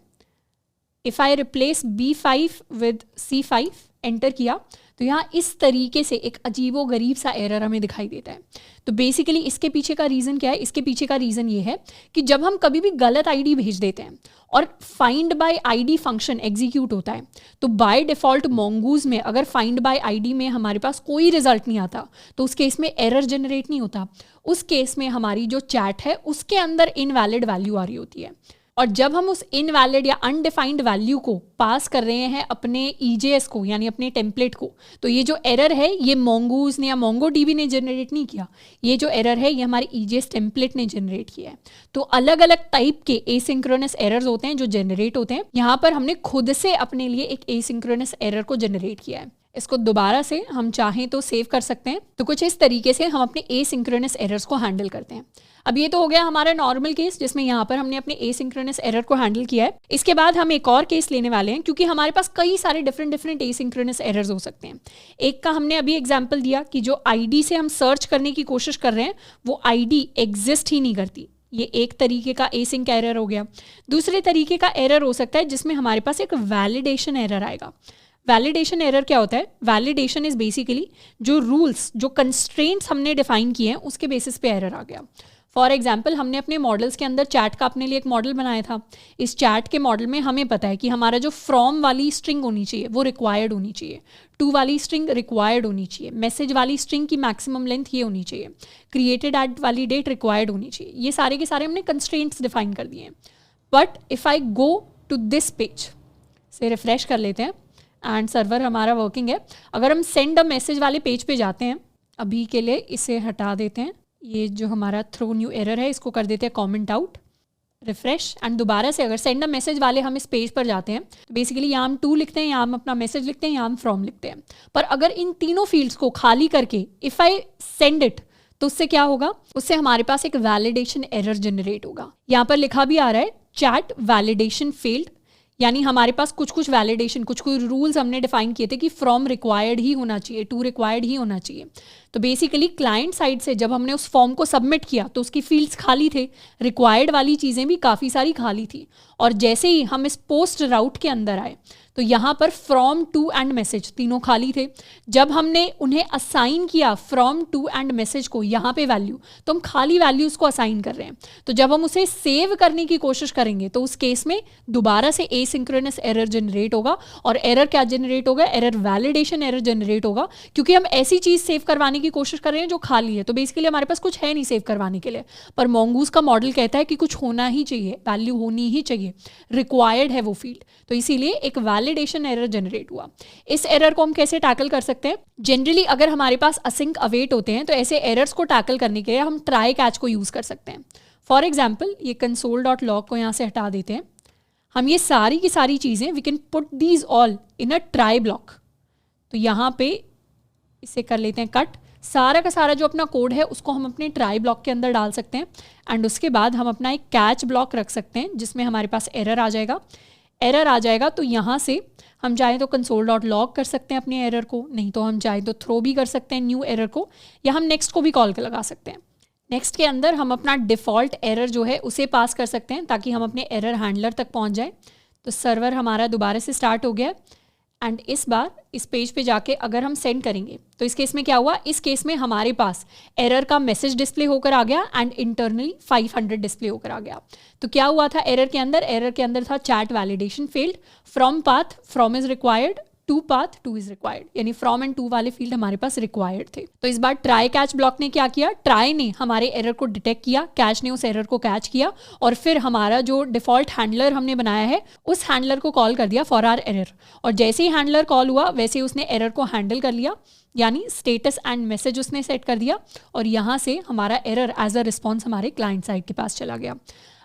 If I replace B5 with C5, enter किया, तो यहाँ इस तरीके से एक अजीबो गरीब सा एरर हमें दिखाई देता है। तो बेसिकली इसके पीछे का रीज़न क्या है, इसके पीछे का रीज़न ये है कि जब हम कभी भी गलत ID भेज देते हैं और find by ID function execute होता है, तो बाय डिफ़ॉल्ट मोंगूज में अगर फाइंड बाय ID में हमारे पास कोई रिजल्ट नहीं आता तो उस केस में एरर जनरेट नहीं होता। उस केस में हमारी जो चैट है उसके अंदर इनवैलिड वैल्यू आ रही होती है, और जब हम उस इनवैलिड या अनडिफाइंड वैल्यू को पास कर रहे हैं अपने EJS को, यानी अपने टेम्पलेट को, तो ये जो एरर है ये मोंगूज ने या MongoDB ने जनरेट नहीं किया, ये जो एरर है ये हमारे EJS टेम्पलेट ने जनरेट किया है। तो अलग अलग टाइप के एसिंक्रोनस एरर्स होते हैं जो जनरेट होते हैं। यहाँ पर हमने खुद से अपने लिए एक एसिंक्रोनस एरर को जनरेट किया है। इसको दोबारा से हम चाहें तो सेव कर सकते हैं। तो कुछ इस तरीके से हम अपने एसिंक्रोनस एरर्स को हैंडल करते हैं। अब ये तो हो गया हमारा नॉर्मल केस जिसमें यहाँ पर हमने अपने एसिंक्रोनस एरर को हैंडल किया है। इसके बाद हम एक और केस लेने वाले हैं, क्योंकि हमारे पास कई सारे डिफरेंट एसिंक्रोनस एरर्स हो सकते हैं। एक का हमने अभी एग्जाम्पल दिया कि जो ID से हम सर्च करने की कोशिश कर रहे हैं वो ID एग्जिस्ट ही नहीं करती, ये एक तरीके का एसिंक एरर हो गया। दूसरे तरीके का एरर हो सकता है जिसमें हमारे पास एक वैलिडेशन एरर आएगा। वैलिडेशन एरर क्या होता है? वैलिडेशन इज बेसिकली जो रूल्स, जो कंस्ट्रेंट्स हमने डिफाइन किए हैं उसके बेसिस पे एरर आ गया। फॉर एग्जाम्पल हमने अपने मॉडल्स के अंदर चैट का अपने लिए एक मॉडल बनाया था। इस चैट के मॉडल में हमें पता है कि हमारा जो फ्रॉम वाली स्ट्रिंग होनी चाहिए वो रिक्वायर्ड होनी चाहिए, टू वाली स्ट्रिंग रिक्वायर्ड होनी चाहिए, मैसेज वाली स्ट्रिंग की मैक्सिमम लेंथ ये होनी चाहिए, क्रिएटेड एट वाली डेट रिक्वायर्ड होनी चाहिए। ये सारे के सारे हमने कंस्ट्रेंट्स डिफाइन कर दिए हैं। But if I go to this page, से रिफ्रेश कर लेते हैं एंड सर्वर हमारा वर्किंग है। अगर हम सेंड अ मैसेज वाले पेज पे जाते हैं, अभी के लिए इसे हटा देते हैं, ये जो हमारा थ्रो न्यू एरर है इसको कर देते हैं कमेंट आउट रिफ्रेश एंड दोबारा से अगर सेंड अ मैसेज वाले हम इस पेज पर जाते हैं तो बेसिकली यहाँ हम टू लिखते हैं, यहाँ हम अपना मैसेज लिखते हैं, यहाँ हम फ्रॉम लिखते हैं। पर अगर इन तीनों फील्ड्स को खाली करके इफ आई सेंड इट तो उससे क्या होगा, उससे हमारे पास एक वैलिडेशन एरर जनरेट होगा। यहाँ पर लिखा भी आ रहा है चैट वैलिडेशन फेल्ड, यानी हमारे पास कुछ वैलिडेशन, कुछ रूल्स हमने डिफाइन किए थे कि फ्रॉम रिक्वायर्ड ही होना चाहिए, टू रिक्वायर्ड ही होना चाहिए। तो बेसिकली क्लाइंट साइड से जब हमने उस फॉर्म को सबमिट किया तो उसकी फील्ड्स खाली थे, रिक्वायर्ड वाली चीज़ें भी काफ़ी सारी खाली थी। और जैसे ही हम इस पोस्ट राउट के अंदर आए तो यहाँ पर फ्रॉम, टू एंड मैसेज तीनों खाली थे। जब हमने उन्हें असाइन किया फ्रॉम, टू एंड मैसेज को यहाँ पे वैल्यू, तो हम खाली वैल्यूज़ को असाइन कर रहे हैं। तो जब हम उसे सेव करने की कोशिश करेंगे तो उस केस में दोबारा से एसिंक्रोनस एरर जनरेट होगा। और एरर क्या जनरेट होगा, एरर वैलिडेशन एरर जनरेट होगा, क्योंकि हम ऐसी चीज़ सेव करवाने की कोशिश कर रहे हैं जो खाली है। तो बेसिकली हमारे पास कुछ है नहीं सेव करवाने के लिए, पर मोंगूज का मॉडल कहता है कि कुछ होना ही चाहिए, वैल्यू होनी ही चाहिए, रिक्वायर्ड है वो फील्ड। तो इसीलिए एक वैलिडेशन एरर जनरेट हुआ। इस एरर को हम कैसे टैकल कर सकते हैं, जनरली अगर हमारे पास असिंक अवेट होते हैं तो ऐसे एरर्स को टैकल करने के लिए हम ट्राई कैच को यूज़ कर सकते हैं। फॉर एग्जाम्पल ये console.log को यहाँ से हटा देते हैं। हम ये सारी की सारी चीज़ें we can put these all in a try block. तो यहाँ पे इसे कर लेते हैं कट, सारा का सारा जो अपना कोड है उसको हम अपने ट्राई ब्लॉक के अंदर डाल सकते हैं। एंड उसके बाद हम अपना एक कैच ब्लॉक रख सकते हैं जिसमें हमारे पास एरर आ जाएगा। एरर आ जाएगा तो यहाँ से हम चाहें तो console.log कर सकते हैं अपने एरर को, नहीं तो हम चाहें तो थ्रो भी कर सकते हैं न्यू एरर को, या हम नेक्स्ट को भी कॉल लगा सकते हैं। नेक्स्ट के अंदर हम अपना डिफ़ॉल्ट एरर जो है उसे पास कर सकते हैं ताकि हम अपने एरर हैंडलर तक पहुँच जाए। तो सर्वर हमारा दोबारा से स्टार्ट हो गया। एंड इस बार इस पेज पे जाके अगर हम सेंड करेंगे तो इस केस में क्या हुआ, इस केस में हमारे पास एरर का मैसेज डिस्प्ले होकर आ गया एंड इंटरनली 500 डिस्प्ले होकर आ गया। तो क्या हुआ था एरर के अंदर, एरर के अंदर था chat validation failed, from path from is required, to path to is required, यानी फ्रॉम एंड टू वाले फील्ड हमारे पास रिक्वायर्ड थे। तो इस बार ट्राई कैच ब्लॉक ने क्या किया, ट्राई ने हमारे एरर को डिटेक्ट किया, कैच ने उस एरर को कैच किया और फिर हमारा जो डिफॉल्ट हैंडलर हमने बनाया है उस हैंडलर को कॉल कर दिया फॉर आर एरर। और जैसे ही हैंडलर कॉल हुआ वैसे ही उसने एरर को हैंडल कर लिया, यानी स्टेटस एंड मैसेज उसने सेट कर दिया और यहाँ से हमारा एरर एज अ रिस्पॉन्स हमारे क्लाइंट साइड के पास चला गया।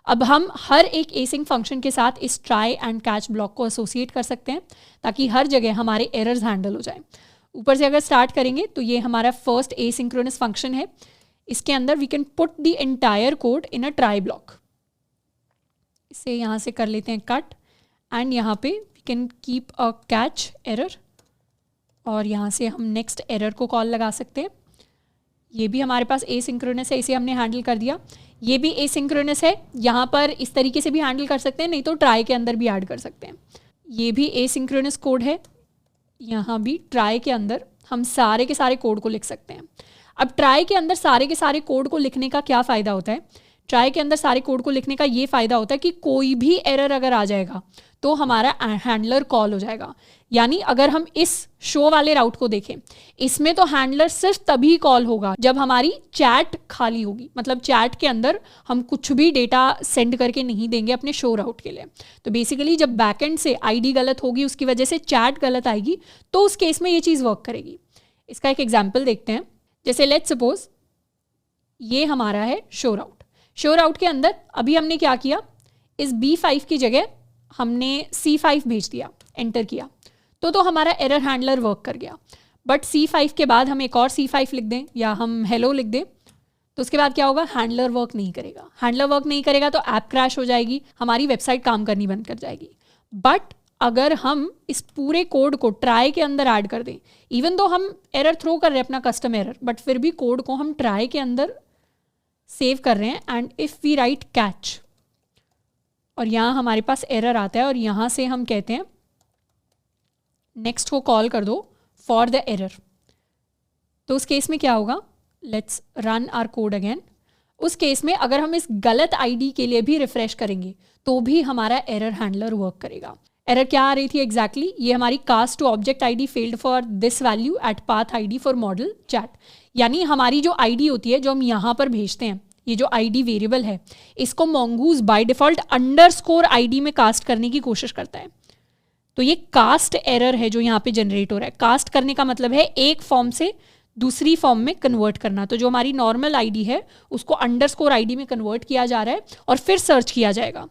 अब हम हर एक एसिंक फंक्शन के साथ इस ट्राई एंड कैच ब्लॉक को एसोसिएट कर सकते हैं ताकि हर जगह हमारे एरर्स हैंडल हो जाए। ऊपर से अगर स्टार्ट करेंगे तो ये हमारा फर्स्ट एसिंक्रोनस फंक्शन है। इसके अंदर we can put the entire code in a try block. इसे यहाँ से कर लेते हैं कट एंड यहाँ पे we can keep a catch error और यहाँ से हम नेक्स्ट एरर को कॉल लगा सकते हैं। ये भी हमारे पास एसिंक्रोनस है, इसे हमने हैंडल कर दिया। ये भी एसिंक्रोनस है, यहाँ पर इस तरीके से भी हैंडल कर सकते हैं, नहीं तो ट्राई के अंदर भी ऐड कर सकते हैं। ये भी एसिंक्रोनस कोड है, यहाँ भी ट्राई के अंदर हम सारे के सारे कोड को लिख सकते हैं। अब ट्राई के अंदर सारे के सारे कोड को लिखने का क्या फ़ायदा होता है, ट्राई के अंदर सारे कोड को लिखने का ये फ़ायदा होता है कि कोई भी एरर अगर आ जाएगा तो हमारा हैंडलर कॉल हो जाएगा। यानी अगर हम इस शो वाले राउट को देखें, इसमें तो हैंडलर सिर्फ तभी कॉल होगा जब हमारी चैट खाली होगी, मतलब चैट के अंदर हम कुछ भी डेटा सेंड करके नहीं देंगे अपने शो राउट के लिए। तो बेसिकली जब बैकएंड से आईडी गलत होगी, उसकी वजह से चैट गलत आएगी, तो उस केस में ये चीज़ वर्क करेगी। इसका एक एग्जाम्पल देखते हैं। जैसे लेट्स सपोज ये हमारा है शो राउट। शो राउट के अंदर अभी हमने क्या किया, इस B5 की जगह हमने C5 भेज दिया, एंटर किया, तो हमारा एरर हैंडलर वर्क कर गया। बट C5 के बाद हम एक और C5 लिख दें या हम हेलो लिख दें तो उसके बाद क्या होगा, हैंडलर वर्क नहीं करेगा। हैंडलर वर्क नहीं करेगा तो ऐप क्रैश हो जाएगी, हमारी वेबसाइट काम करनी बंद कर जाएगी। बट अगर हम इस पूरे कोड को ट्राई के अंदर ऐड कर दें, इवन दो हम एरर थ्रो कर रहे हैं अपना कस्टम एरर, बट फिर भी कोड को हम ट्राई के अंदर सेव कर रहे हैं and if we write catch और यहाँ हमारे पास एरर आता है और यहाँ से हम कहते हैं नेक्स्ट को कॉल कर दो फॉर द एरर, तो उस केस में क्या होगा, let's run our code again. उस केस में अगर हम इस गलत आईडी के लिए भी रिफ्रेश करेंगे तो भी हमारा एरर हैंडलर वर्क करेगा। एरर क्या आ रही थी एग्जैक्टली, ये हमारी cast to object ID failed for this value at path ID for model chat. यानी हमारी जो आईडी होती है जो हम यहाँ पर भेजते हैं, ये जो आईडी वेरिएबल है, इसको mongoose by default underscore ID में कास्ट करने की कोशिश करता है। तो ये कास्ट एरर है जो यहाँ पे जनरेट हो रहा है। कास्ट करने का मतलब है एक फॉर्म से दूसरी फॉर्म में कन्वर्ट करना। तो जो हमारी नॉर्मल आईडी है उसको अंडरस्कोर आईडी में कन्वर्ट किया जा रहा है और फिर सर्च किया जाएगा।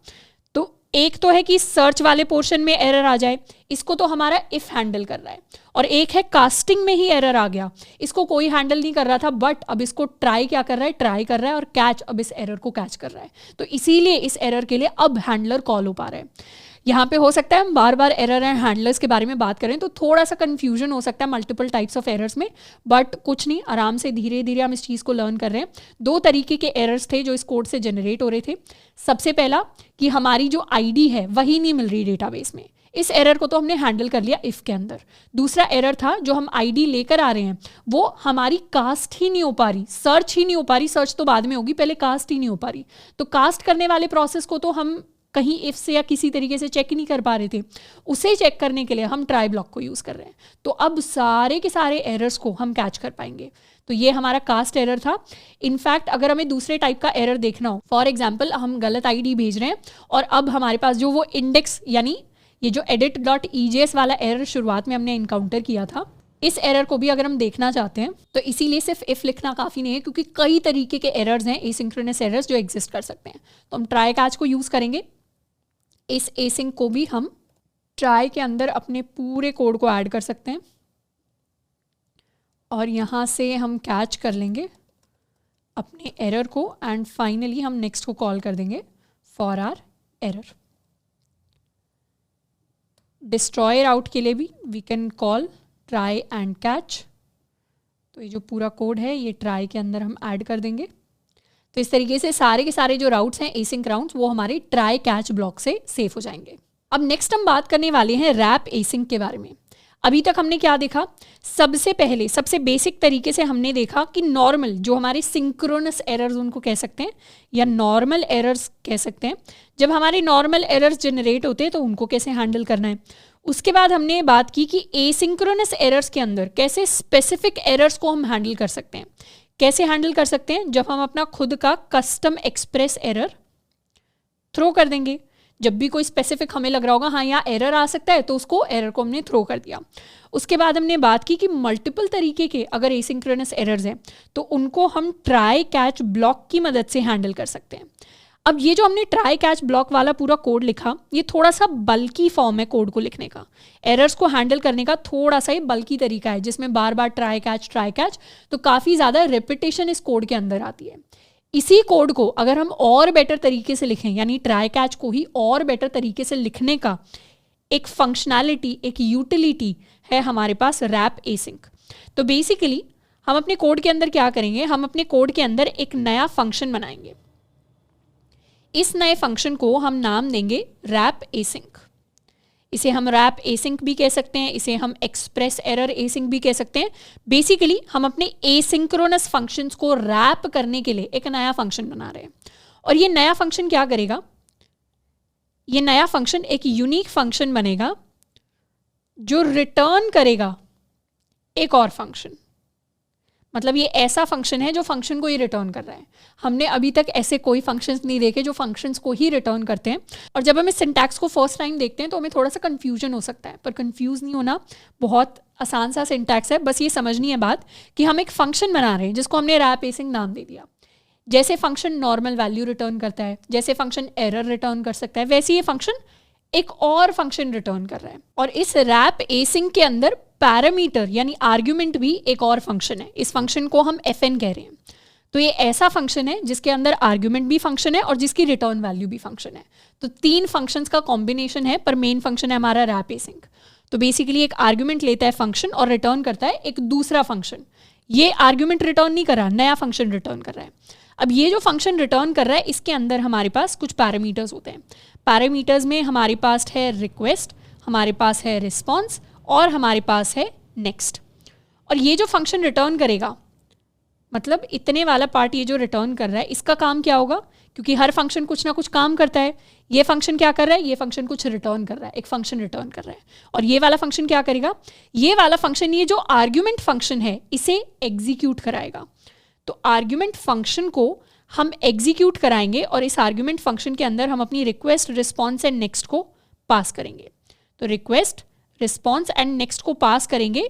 तो एक तो है कि सर्च वाले पोर्शन में एरर आ जाए, इसको तो हमारा इफ हैंडल कर रहा है, और एक है कास्टिंग में ही एरर आ गया, इसको कोई हैंडल नहीं कर रहा था बट अब इसको ट्राई क्या कर रहा है, ट्राई कर रहा है और कैच अब इस एरर को कैच कर रहा है। तो इसीलिए इस एरर के लिए अब हैंडलर कॉल हो पा रहा है। यहाँ पे हो सकता है हम बार बार एरर एंड हैंडलर्स के बारे में बात करें तो थोड़ा सा कंफ्यूजन हो सकता है मल्टीपल टाइप्स ऑफ एरर्स में, बट कुछ नहीं, आराम से धीरे धीरे हम इस चीज़ को लर्न कर रहे हैं। दो तरीके के एरर्स थे जो इस कोड से जनरेट हो रहे थे। सबसे पहला कि हमारी जो आईडी है वही नहीं मिल रही डेटाबेस में, इस एरर को तो हमने हैंडल कर लिया इफ के अंदर। दूसरा एरर था जो हम आईडी लेकर आ रहे हैं वो हमारी कास्ट ही नहीं हो पा रही, सर्च ही नहीं हो पा रही, सर्च तो बाद में होगी, पहले कास्ट ही नहीं हो पा रही। तो कास्ट करने वाले प्रोसेस को तो हम कहीं इफ से या किसी तरीके से चेक ही नहीं कर पा रहे थे, उसे चेक करने के लिए हम ट्राई ब्लॉक को यूज़ कर रहे हैं। तो अब सारे के सारे एरर्स को हम कैच कर पाएंगे। तो ये हमारा कास्ट एरर था। इनफैक्ट अगर हमें दूसरे टाइप का एरर देखना हो, फॉर एग्जाम्पल हम गलत आईडी भेज रहे हैं और अब हमारे पास जो वो इंडेक्स यानी ये जो edit.ejs वाला एरर शुरुआत में हमने इनकाउंटर किया था, इस एरर को भी अगर हम देखना चाहते हैं तो इसीलिए सिर्फ इफ लिखना काफ़ी नहीं है, क्योंकि कई तरीके के एरर्स हैं एसिंक्रोनस एरर्स जो एग्जिस्ट कर सकते हैं। तो हम ट्राई कैच को यूज़ करेंगे। इस एसिंक को भी हम ट्राई के अंदर अपने पूरे कोड को ऐड कर सकते हैं और यहाँ से हम कैच कर लेंगे अपने एरर को एंड फाइनली हम नेक्स्ट को कॉल कर देंगे for our error. Destroy route के लिए भी we can call try and catch. तो ये जो पूरा कोड है ये ट्राई के अंदर हम ऐड कर देंगे। तो इस तरीके से सारे के सारे जो राउट्स हैं एसिंक राउट्स वो हमारे ट्राई कैच ब्लॉक से सेफ हो जाएंगे। अब नेक्स्ट हम बात करने वाले हैं रैप एसिंक के बारे में। अभी तक हमने क्या देखा, सबसे पहले सबसे बेसिक तरीके से हमने देखा कि नॉर्मल जो हमारे सिंक्रोनस एरर्स उनको कह सकते हैं या नॉर्मल एरर्स कह सकते हैं। जब हमारे नॉर्मल एरर्स जनरेट होते हैं तो उनको कैसे हैंडल करना है। उसके बाद हमने बात की कि एसिंक्रोनस एरर्स के अंदर कैसे स्पेसिफिक एरर्स को हम हैंडल कर सकते हैं। कैसे हैंडल कर सकते हैं, जब हम अपना खुद का कस्टम एक्सप्रेस एरर थ्रो कर देंगे। जब भी कोई स्पेसिफिक हमें लग रहा होगा हाँ यहाँ एरर आ सकता है तो उसको एरर को हमने थ्रो कर दिया। उसके बाद हमने बात की कि मल्टीपल तरीके के अगर एसिंक्रोनस एरर्स हैं तो उनको हम ट्राई कैच ब्लॉक की मदद से हैंडल कर सकते हैं। अब ये जो हमने ट्राई कैच ब्लॉक वाला पूरा कोड लिखा ये थोड़ा सा बल्की फॉर्म है कोड को लिखने का, एरर्स को हैंडल करने का थोड़ा सा ही बल्की तरीका है जिसमें बार बार ट्राई कैच, तो काफ़ी ज़्यादा रिपीटेशन इस कोड के अंदर आती है। इसी कोड को अगर हम और बेटर तरीके से लिखें, यानी ट्राई कैच को ही और बेटर तरीके से लिखने का एक फंक्शनैलिटी, एक यूटिलिटी है हमारे पास रैप एसिंक। तो बेसिकली हम अपने कोड के अंदर क्या करेंगे, हम अपने कोड के अंदर एक नया फंक्शन बनाएंगे। इस नए फंक्शन को हम नाम देंगे रैप एसिंक। इसे हम रैप एसिंक भी कह सकते हैं, इसे हम एक्सप्रेस एरर एसिंक भी कह सकते हैं। बेसिकली हम अपने एसिंक्रोनस फंक्शंस को रैप करने के लिए एक नया फंक्शन बना रहे हैं। और ये नया फंक्शन क्या करेगा, ये नया फंक्शन एक यूनिक फंक्शन बनेगा जो रिटर्न करेगा एक और फंक्शन। मतलब ये ऐसा फंक्शन है जो फंक्शन को ही रिटर्न कर रहा है। हमने अभी तक ऐसे कोई फंक्शंस नहीं देखे जो फंक्शंस को ही रिटर्न करते हैं। और जब हम इस सिंटैक्स को फर्स्ट टाइम देखते हैं तो हमें थोड़ा सा कन्फ्यूजन हो सकता है, पर कन्फ्यूज नहीं होना, बहुत आसान सा सिंटैक्स है। बस ये समझनी है बात कि हम एक फंक्शन बना रहे हैं जिसको हमने रैप एसिंक नाम दे दिया। जैसे फंक्शन नॉर्मल वैल्यू रिटर्न करता है, जैसे फंक्शन एरर रिटर्न कर सकता है, वैसे ये फंक्शन एक और फंक्शन रिटर्न कर रहा है। और इस रैप एसिंक के अंदर पैरामीटर यानी आर्ग्यूमेंट भी एक और फंक्शन है। इस फंक्शन को हम fn कह रहे हैं। तो ये ऐसा फंक्शन है जिसके अंदर आर्ग्यूमेंट भी फंक्शन है और जिसकी रिटर्न वैल्यू भी फंक्शन है। तो 3 फंक्शंस का कॉम्बिनेशन है, पर मेन फंक्शन है हमारा रैप एसिंक। तो बेसिकली एक आर्ग्यूमेंट लेता है फंक्शन और रिटर्न करता है एक दूसरा फंक्शन। ये आर्ग्यूमेंट रिटर्न नहीं कर रहा, नया फंक्शन रिटर्न कर रहा है। अब ये जो फंक्शन रिटर्न कर रहा है इसके अंदर हमारे पास कुछ पैरामीटर्स होते हैं। पैरामीटर्स में हमारे पास है रिक्वेस्ट, हमारे पास है रिस्पॉन्स और हमारे पास है नेक्स्ट। और ये जो फंक्शन रिटर्न करेगा, मतलब इतने वाला पार्ट ये जो रिटर्न कर रहा है, इसका काम क्या होगा, क्योंकि हर फंक्शन कुछ ना कुछ काम करता है। ये फंक्शन क्या कर रहा है, ये फंक्शन कुछ रिटर्न कर रहा है, एक फंक्शन रिटर्न कर रहा है। और ये वाला फंक्शन क्या करेगा, ये वाला फंक्शन ये जो आर्ग्यूमेंट फंक्शन है इसे एग्जीक्यूट कराएगा। तो आर्ग्यूमेंट फंक्शन को हम एग्जीक्यूट कराएंगे और इस आर्ग्यूमेंट फंक्शन के अंदर हम अपनी रिक्वेस्ट, रिस्पॉन्स एंड नेक्स्ट को पास करेंगे। तो रिक्वेस्ट, रिस्पॉन्स एंड नेक्स्ट को पास करेंगे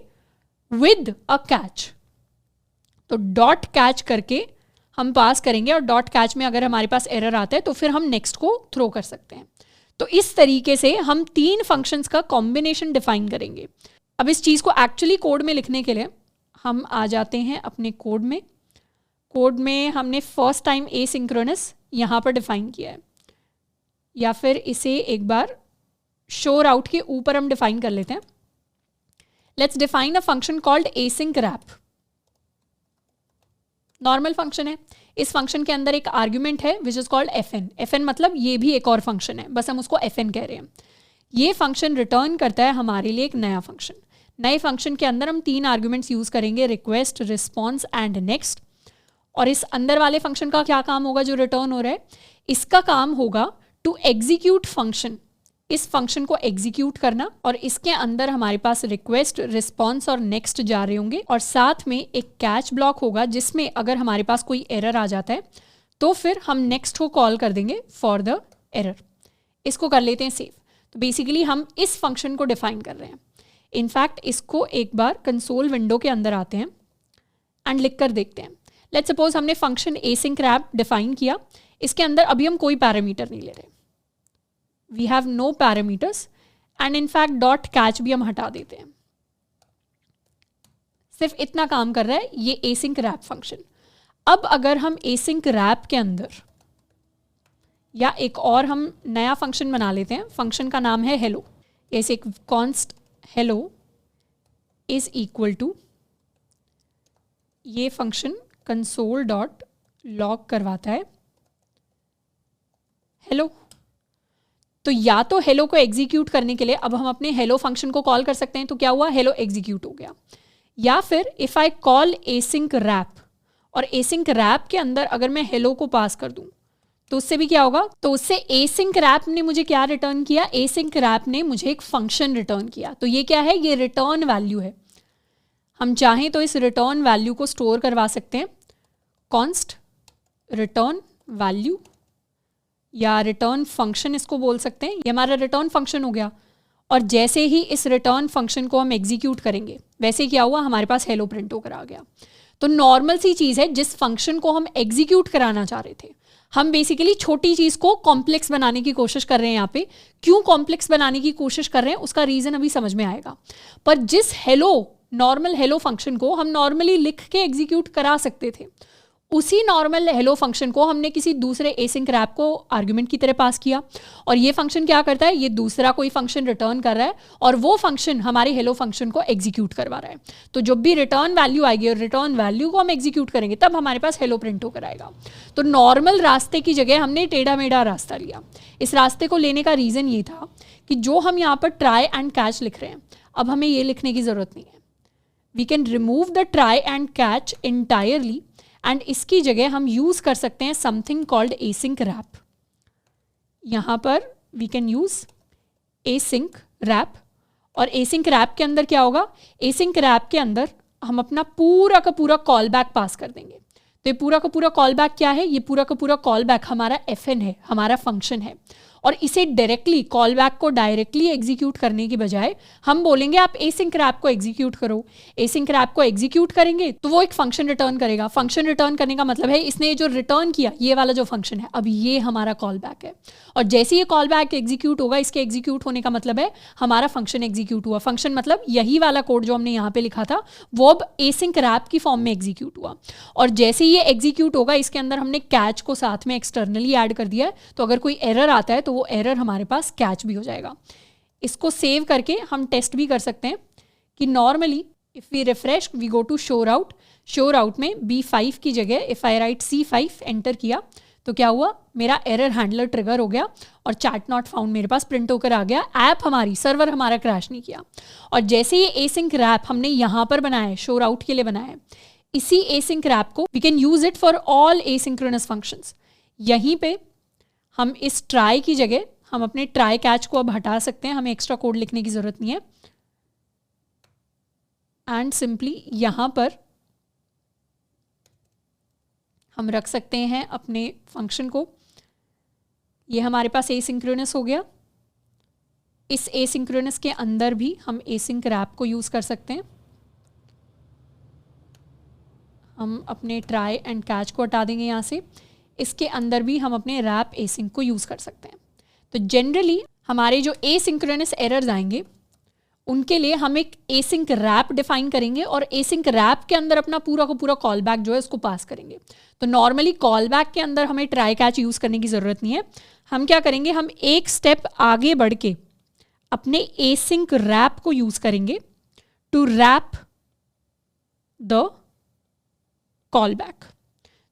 विद अ कैच। तो डॉट कैच करके हम पास करेंगे और डॉट कैच में अगर हमारे पास एरर आता है तो फिर हम नेक्स्ट को थ्रो कर सकते हैं। तो इस तरीके से हम 3 फंक्शंस का कॉम्बिनेशन डिफाइन करेंगे। अब इस चीज़ को एक्चुअली कोड में लिखने के लिए हम आ जाते हैं अपने कोड में। कोड में हमने फर्स्ट टाइम एसिंक्रोनस यहाँ पर डिफाइन किया है, या फिर इसे एक बार शोर आउट के ऊपर हम डिफाइन कर लेते हैं। Let's define a function called async wrap. Normal function है, इस फंक्शन के अंदर एक आर्ग्यूमेंट है which is called fn। fn मतलब ये भी एक और फंक्शन है, बस हम उसको fn कह रहे हैं। ये फंक्शन रिटर्न करता है हमारे लिए एक नया फंक्शन। नए फंक्शन के अंदर हम 3 आर्ग्यूमेंट्स यूज करेंगे, रिक्वेस्ट, रिस्पॉन्स एंड नेक्स्ट। और इस अंदर वाले फंक्शन का क्या काम होगा जो रिटर्न हो रहा है? इसका काम होगा टू एग्जीक्यूट फंक्शन, इस फंक्शन को एग्जीक्यूट करना, और इसके अंदर हमारे पास रिक्वेस्ट, रिस्पॉन्स और नेक्स्ट जा रहे होंगे, और साथ में एक कैच ब्लॉक होगा जिसमें अगर हमारे पास कोई एरर आ जाता है तो फिर हम नेक्स्ट को कॉल कर देंगे फॉर द एरर। इसको कर लेते हैं सेव। तो बेसिकली हम इस फंक्शन को डिफाइन कर रहे हैं। इनफैक्ट इसको एक बार कंसोल विंडो के अंदर आते हैं एंड लिख कर देखते हैं। लेट्स सपोज हमने फंक्शन एसिंक रैप डिफाइन किया, इसके अंदर अभी हम कोई पैरामीटर नहीं ले रहे, we have no parameters, and in fact dot catch भी हम हटा देते हैं। सिर्फ इतना काम कर रहा है ये एसिंक रैप फंक्शन। अब अगर हम एसिंक रैप के अंदर या एक और हम नया फंक्शन बना लेते हैं, फंक्शन का नाम है हेलो। ऐसे एक const hello is equal to, ये फंक्शन कंसोल डॉट लॉग करवाता है हेलो। तो या तो हेलो को एग्जीक्यूट करने के लिए अब हम अपने हेलो फंक्शन को कॉल कर सकते हैं, तो क्या हुआ, हेलो एग्जीक्यूट हो गया। या फिर if I call async wrap, और एसिंक रैप के अंदर अगर मैं हेलो को पास कर दूं तो उससे भी क्या होगा, तो उससे एसिंक रैप ने मुझे क्या रिटर्न किया, एसिंक रैप ने मुझे एक फंक्शन रिटर्न किया। तो ये क्या है, ये रिटर्न वैल्यू है। हम चाहें तो इस रिटर्न वैल्यू को स्टोर करवा सकते हैं, कॉन्स्ट रिटर्न वैल्यू, या रिटर्न फंक्शन इसको बोल सकते हैं। ये हमारा रिटर्न फंक्शन हो गया। और जैसे ही इस रिटर्न फंक्शन को हम एग्जीक्यूट करेंगे वैसे क्या हुआ, हमारे पास हेलो प्रिंट होकर आ गया। तो नॉर्मल सी चीज़ है, जिस फंक्शन को हम एग्जीक्यूट कराना चाह रहे थे, हम बेसिकली छोटी चीज़ को कॉम्प्लेक्स बनाने की कोशिश कर रहे हैं। यहाँ पे क्यों कॉम्प्लेक्स बनाने की कोशिश कर रहे हैं उसका रीज़न अभी समझ में आएगा। पर जिस हेलो, नॉर्मल हेलो फंक्शन को हम नॉर्मली लिख के एग्जीक्यूट करा सकते थे, उसी नॉर्मल हेलो फंक्शन को हमने किसी दूसरे एसिंक रैप को आर्ग्यूमेंट की तरह पास किया, और ये फंक्शन क्या करता है, ये दूसरा कोई फंक्शन रिटर्न कर रहा है और वो फंक्शन हमारे हेलो फंक्शन को एग्जीक्यूट करवा रहा है। तो जब भी रिटर्न वैल्यू आएगी और रिटर्न वैल्यू को हम एग्जीक्यूट करेंगे तब हमारे पास हेलो प्रिंट होकर आएगा। तो नॉर्मल रास्ते की जगह हमने टेढ़ा मेढ़ा रास्ता लिया। इस रास्ते को लेने का रीज़न ये था कि जो हम यहाँ पर ट्राई एंड कैच लिख रहे हैं, अब हमें ये लिखने की ज़रूरत नहीं है। We can remove the try and catch entirely, and इसकी जगह हम यूज़ कर सकते हैं समथिंग कॉल्ड एसिंक रैप। यहाँ पर we can use async wrap, और एसिंक रैप के अंदर क्या होगा, एसिंक रैप के अंदर हम अपना पूरा का पूरा कॉल बैक पास कर देंगे। तो ये पूरा का पूरा कॉल बैक क्या है, ये पूरा का पूरा कॉल बैक हमारा fn है, हमारा फंक्शन है। और इसे डायरेक्टली, कॉल बैक को डायरेक्टली एग्जीक्यूट करने की बजाय हम बोलेंगे आप एसिंक रैप को एग्जीक्यूट करो। एसिंक रैप को एग्जीक्यूट करेंगे तो वो एक फंक्शन रिटर्न करेगा। फंक्शन रिटर्न करने का मतलब है इसने जो रिटर्न किया, ये वाला जो फंक्शन है, अब ये हमारा कॉल बैक है। और जैसे ये कॉल बैक एग्जीक्यूट होगा, इसके एग्जीक्यूट होने का मतलब है हमारा फंक्शन एग्जीक्यूट हुआ। फंक्शन मतलब यही वाला कोड जो हमने यहाँ पे लिखा था वो अब एसिंक रैप की फॉर्म में एग्जीक्यूट हुआ। और जैसे ये एग्जीक्यूट होगा, इसके अंदर हमने कैच को साथ में एक्सटर्नली ऐड कर दिया है, तो अगर कोई एरर आता है तो वो एरर हमारे पास कैच भी हो जाएगा। इसको सेव करके हम टेस्ट भी कर सकते हैं कि normally if we refresh, we go to show route, show route में B5 की जगह if I right C5 enter किया तो क्या हुआ, मेरा एरर हैंडलर ट्रिगर हो गया और चैट नॉट फाउंड मेरे पास प्रिंट होकर आ गया। ऐप हमारी, सर्वर हमारा क्रैश नहीं किया। और जैसे ये एसिंक रैप हमने यहाँ पर बनाया है, शोर आउट के लिए बनाया है, इसी एसिंक रैप को we can use it for all asynchronous functions. यहीं पे हम इस ट्राई की जगह हम अपने ट्राई कैच को अब हटा सकते हैं, हमें एक्स्ट्रा कोड लिखने की ज़रूरत नहीं है। एंड सिंपली यहाँ पर हम रख सकते हैं अपने फंक्शन को। ये हमारे पास एसिंक्रोनस हो गया। इस एसिंक्रोनस के अंदर भी हम एसिंक रैप को यूज़ कर सकते हैं। हम अपने ट्राई एंड कैच को हटा देंगे यहाँ से। इसके अंदर भी हम अपने रैप एसिंक को यूज़ कर सकते हैं। तो जनरली हमारे जो एसिंक्रोनस एरर्स आएंगे उनके लिए हम एक एसिंक रैप डिफाइन करेंगे और एसिंक रैप के अंदर अपना पूरा का पूरा कॉल बैक जो है उसको पास करेंगे। तो नॉर्मली कॉल बैक के अंदर हमें ट्राई कैच यूज़ करने की ज़रूरत नहीं है। हम क्या करेंगे, हम एक स्टेप आगे बढ़ के अपने एसिंक रैप को यूज़ करेंगे to wrap the call back.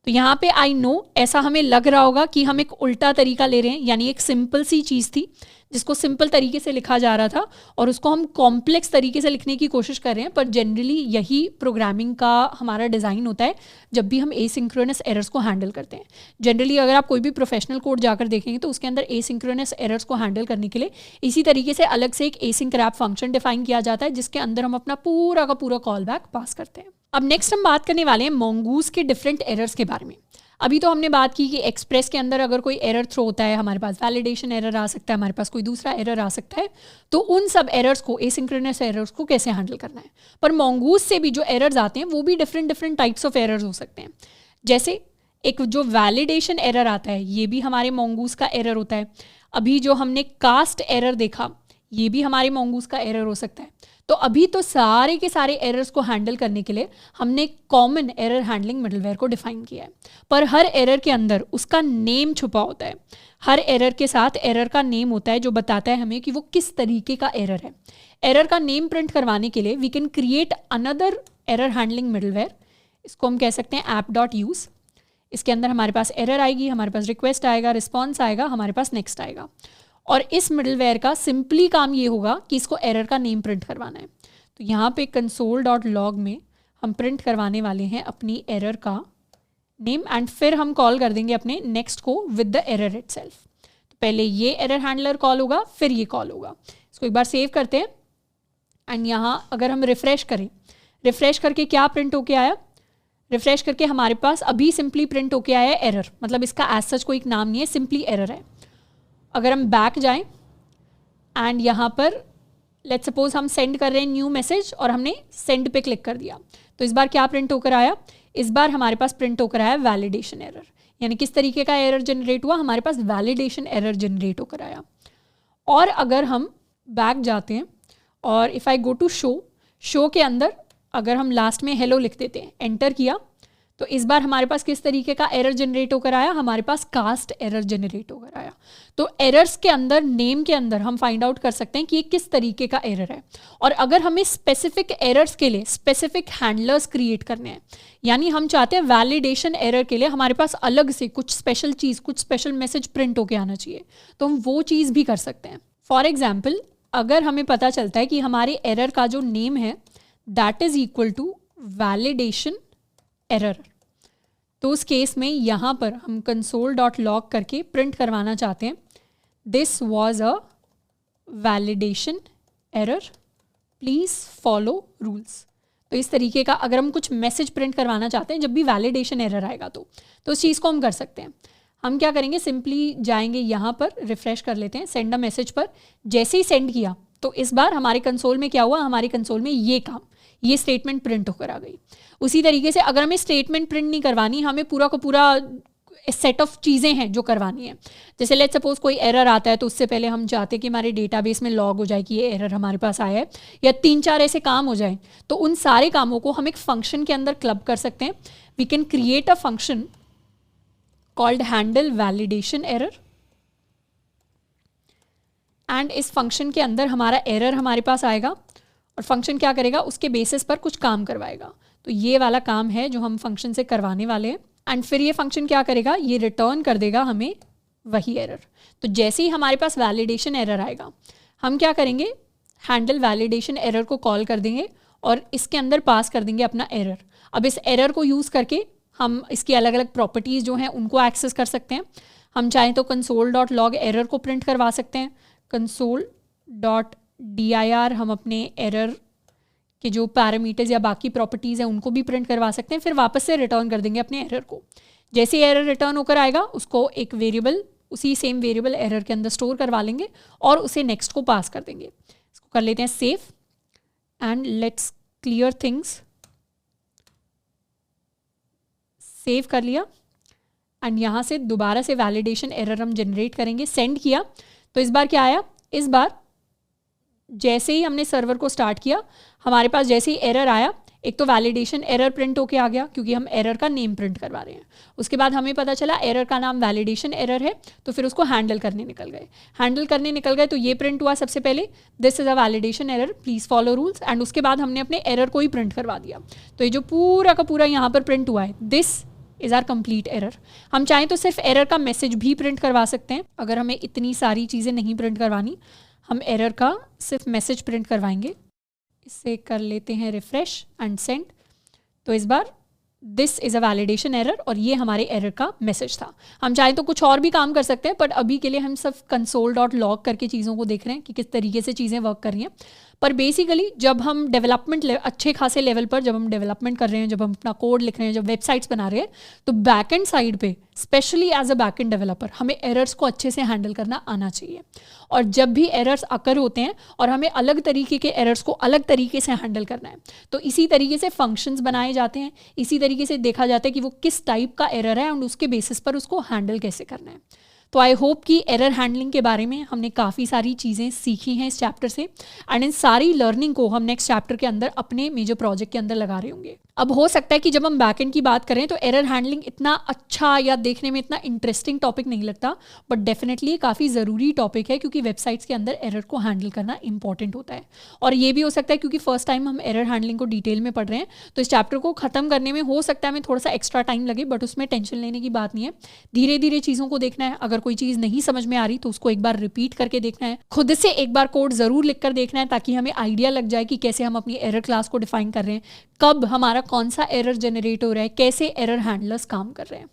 तो यहाँ पे आई नो ऐसा हमें लग रहा होगा कि हम एक उल्टा तरीका ले रहे हैं, यानी एक सिंपल सी चीज़ थी जिसको सिंपल तरीके से लिखा जा रहा था और उसको हम कॉम्प्लेक्स तरीके से लिखने की कोशिश कर रहे हैं। पर जनरली यही प्रोग्रामिंग का हमारा डिज़ाइन होता है जब भी हम एसिंक्रोनस एरर्स को हैंडल करते हैं। जनरली अगर आप कोई भी प्रोफेशनल कोड जाकर देखेंगे तो उसके अंदर एसिंक्रोनस एरर्स को हैंडल करने के लिए इसी तरीके से अलग से एक एसिंक रैप फंक्शन डिफाइन किया जाता है जिसके अंदर हम अपना पूरा का पूरा कॉल बैक पास करते हैं। अब नेक्स्ट हम बात करने वाले हैं मोंगूज के डिफरेंट एरर्स के बारे में। अभी तो हमने बात की कि एक्सप्रेस के अंदर अगर कोई एरर थ्रो होता है, हमारे पास वैलिडेशन एरर आ सकता है, हमारे पास कोई दूसरा एरर आ सकता है, तो उन सब एरर्स को, एसिंक्रोनस एरर्स को कैसे हैंडल करना है। पर मोंगूज से भी जो एरर्स आते हैं वो भी डिफरेंट टाइप्स ऑफ एरर्स हो सकते हैं। जैसे एक जो वैलिडेशन एरर आता है ये भी हमारे मोंगूज का एरर होता है। अभी जो हमने कास्ट एरर देखा ये भी हमारे मोंगूज का एरर हो सकता है। तो अभी तो सारे के सारे एरर्स को हैंडल करने के लिए हमने कॉमन एरर हैंडलिंग मिडलवेयर को डिफाइन किया है। पर हर एरर के अंदर उसका नेम छुपा होता है। हर एरर के साथ एरर का नेम होता है जो बताता है हमें कि वो किस तरीके का एरर है। एरर का नेम प्रिंट करवाने के लिए we can create another error handling middleware. इसको हम कह सकते हैं app.use। इसके अंदर हमारे पास एरर आएगी, हमारे पास रिक्वेस्ट आएगा, रिस्पॉन्स आएगा, हमारे पास नेक्स्ट आएगा। और इस मिडलवेयर का सिंपली काम ये होगा कि इसको एरर का नेम प्रिंट करवाना है। तो यहाँ पे console.log में हम प्रिंट करवाने वाले हैं अपनी एरर का नेम एंड फिर हम कॉल कर देंगे अपने नेक्स्ट को विद द एरर इटसेल्फ। तो पहले ये एरर हैंडलर कॉल होगा, फिर ये कॉल होगा। इसको एक बार सेव करते हैं एंड यहाँ अगर हम रिफ्रेश करें, रिफ्रेश करके क्या प्रिंट होके आया, रिफ्रेश करके हमारे पास अभी सिंपली प्रिंट होके आया है एरर। मतलब इसका एज सच कोई एक नाम नहीं है, सिंपली एरर है। अगर हम बैक जाएं एंड यहाँ पर लेट्स सपोज हम सेंड कर रहे हैं न्यू मैसेज और हमने सेंड पे क्लिक कर दिया, तो इस बार क्या प्रिंट होकर आया, इस बार हमारे पास प्रिंट होकर आया वैलिडेशन एरर। यानी किस तरीके का एरर जनरेट हुआ, हमारे पास वैलिडेशन एरर जनरेट होकर आया। और अगर हम बैक जाते हैं और if I go to show के अंदर अगर हम लास्ट में हेलो लिख देते हैं, एंटर किया, तो इस बार हमारे पास किस तरीके का एरर जनरेट होकर आया, हमारे पास कास्ट एरर जनरेट होकर आया। तो एरर्स के अंदर, नेम के अंदर हम फाइंड आउट कर सकते हैं कि ये किस तरीके का एरर है। और अगर हमें स्पेसिफिक एरर्स के लिए स्पेसिफिक हैंडलर्स क्रिएट करने हैं, यानी हम चाहते हैं वैलिडेशन एरर के लिए हमारे पास अलग से कुछ स्पेशल चीज़, कुछ स्पेशल मैसेज प्रिंट होकर आना चाहिए, तो हम वो चीज़ भी कर सकते हैं। फॉर एग्जाम्पल, अगर हमें पता चलता है कि हमारे एरर का जो नेम है that is equal to validation error, तो उस केस में यहाँ पर हम console.log करके प्रिंट करवाना चाहते हैं this was a validation error, please follow rules. तो इस तरीके का अगर हम कुछ मैसेज प्रिंट करवाना चाहते हैं जब भी वैलिडेशन एरर आएगा तो उस चीज़ को हम कर सकते हैं। हम क्या करेंगे, सिंपली जाएंगे यहाँ पर, रिफ्रेश कर लेते हैं, सेंड अ मैसेज पर। जैसे ही सेंड किया तो इस बार हमारे कंसोल में क्या हुआ, हमारे कंसोल में ये स्टेटमेंट प्रिंट होकर आ गई। उसी तरीके से अगर हमें स्टेटमेंट प्रिंट नहीं करवानी, हमें पूरा का पूरा सेट ऑफ चीज़ें हैं जो करवानी है। जैसे लेट्स सपोज कोई एरर आता है तो उससे पहले हम चाहते हैं कि हमारे डेटाबेस में लॉग हो जाए कि ये एरर हमारे पास आया है, या 3-4 ऐसे काम हो जाए, तो उन सारे कामों को हम एक फंक्शन के अंदर क्लब कर सकते हैं। We can create a function called handle validation error and इस फंक्शन के अंदर हमारा एरर हमारे पास आएगा और फंक्शन क्या करेगा, उसके बेसिस पर कुछ काम करवाएगा। तो ये वाला काम है जो हम फंक्शन से करवाने वाले हैं एंड फिर ये फंक्शन क्या करेगा, ये रिटर्न कर देगा हमें वही एरर। तो जैसे ही हमारे पास वैलिडेशन एरर आएगा, हम क्या करेंगे, हैंडल वैलिडेशन एरर को कॉल कर देंगे और इसके अंदर पास कर देंगे अपना एरर। अब इस एरर को यूज़ करके हम इसकी अलग अलग प्रॉपर्टीज़ जो हैं उनको एक्सेस कर सकते हैं। हम चाहें तो console.log एरर को प्रिंट करवा सकते हैं, console.dir हम अपने एरर कि जो पैरामीटर्स या बाकी प्रॉपर्टीज़ हैं उनको भी प्रिंट करवा सकते हैं, फिर वापस से रिटर्न कर देंगे अपने एरर को। जैसे एरर रिटर्न होकर आएगा उसको एक वेरिएबल, उसी सेम वेरिएबल एरर के अंदर स्टोर करवा लेंगे और उसे नेक्स्ट को पास कर देंगे। इसको कर लेते हैं save and let's clear things. Save कर लिया एंड यहाँ से दोबारा से वैलिडेशन एरर हम जनरेट करेंगे, सेंड किया। तो इस बार क्या आया, इस बार जैसे ही हमने सर्वर को स्टार्ट किया हमारे पास जैसे ही एरर आया, एक तो वैलिडेशन एरर प्रिंट होके आ गया क्योंकि हम एरर का नेम प्रिंट करवा रहे हैं। उसके बाद हमें पता चला एरर का नाम वैलिडेशन एरर है, तो फिर उसको हैंडल करने निकल गए। तो ये प्रिंट हुआ सबसे पहले, this is a validation error, please follow rules. And उसके बाद हमने अपने एरर को ही प्रिंट करवा दिया। तो ये जो पूरा का पूरा यहाँ पर प्रिंट हुआ है, this is our complete error. हम चाहें तो सिर्फ एरर का मैसेज भी प्रिंट करवा सकते हैं। अगर हमें इतनी सारी चीज़ें नहीं प्रिंट करवानी, हम एरर का सिर्फ मैसेज प्रिंट करवाएंगे। इसे कर लेते हैं रिफ्रेश एंड सेंड। तो इस बार this is a validation error और ये हमारे एरर का मैसेज था। हम चाहें तो कुछ और भी काम कर सकते हैं, बट अभी के लिए हम सब console.log करके चीज़ों को देख रहे हैं कि किस तरीके से चीज़ें वर्क कर रही हैं। पर बेसिकली जब हम डेवलपमेंट अच्छे खासे लेवल पर जब हम डेवलपमेंट कर रहे हैं, जब हम अपना कोड लिख रहे हैं, जब वेबसाइट्स बना रहे हैं, तो बैकएंड साइड पे specially as a backend developer हमें एरर्स को अच्छे से हैंडल करना आना चाहिए। और जब भी एरर्स अकर होते हैं और हमें अलग तरीके के एरर्स को अलग तरीके से हैंडल करना है, तो इसी तरीके से फंक्शंस बनाए जाते हैं, इसी तरीके से देखा जाता है कि वो किस टाइप का एरर है एंड उसके बेसिस पर उसको हैंडल कैसे करना है। तो आई होप कि एरर हैंडलिंग के बारे में हमने काफ़ी सारी चीज़ें सीखी हैं इस चैप्टर से, एंड इन सारी लर्निंग को हम नेक्स्ट चैप्टर के अंदर अपने मेजर प्रोजेक्ट के अंदर लगा रहे होंगे। अब हो सकता है कि जब हम बैकएंड की बात करें तो एरर हैंडलिंग इतना अच्छा या देखने में इतना इंटरेस्टिंग टॉपिक नहीं लगता, बट डेफिनेटली काफ़ी ज़रूरी टॉपिक है क्योंकि वेबसाइट्स के अंदर एरर को हैंडल करना इंपॉर्टेंट होता है। और ये भी हो सकता है क्योंकि फर्स्ट टाइम हम एरर हैंडलिंग को डिटेल में पढ़ रहे हैं, तो इस चैप्टर को ख़त्म करने में हो सकता है हमें थोड़ा सा एक्स्ट्रा टाइम लगे, बट उसमें टेंशन लेने की बात नहीं है। धीरे धीरे चीज़ों को देखना है। अगर कोई चीज़ नहीं समझ में आ रही तो उसको एक बार रिपीट करके देखना है, खुद से एक बार कोड ज़रूर लिख कर देखना है, ताकि हमें आइडिया लग जाए कि कैसे हम अपनी एरर क्लास को डिफाइन कर रहे हैं, कब हमारा कौन सा एरर जनरेट हो रहा है, कैसे एरर हैंडलर्स काम कर रहे हैं।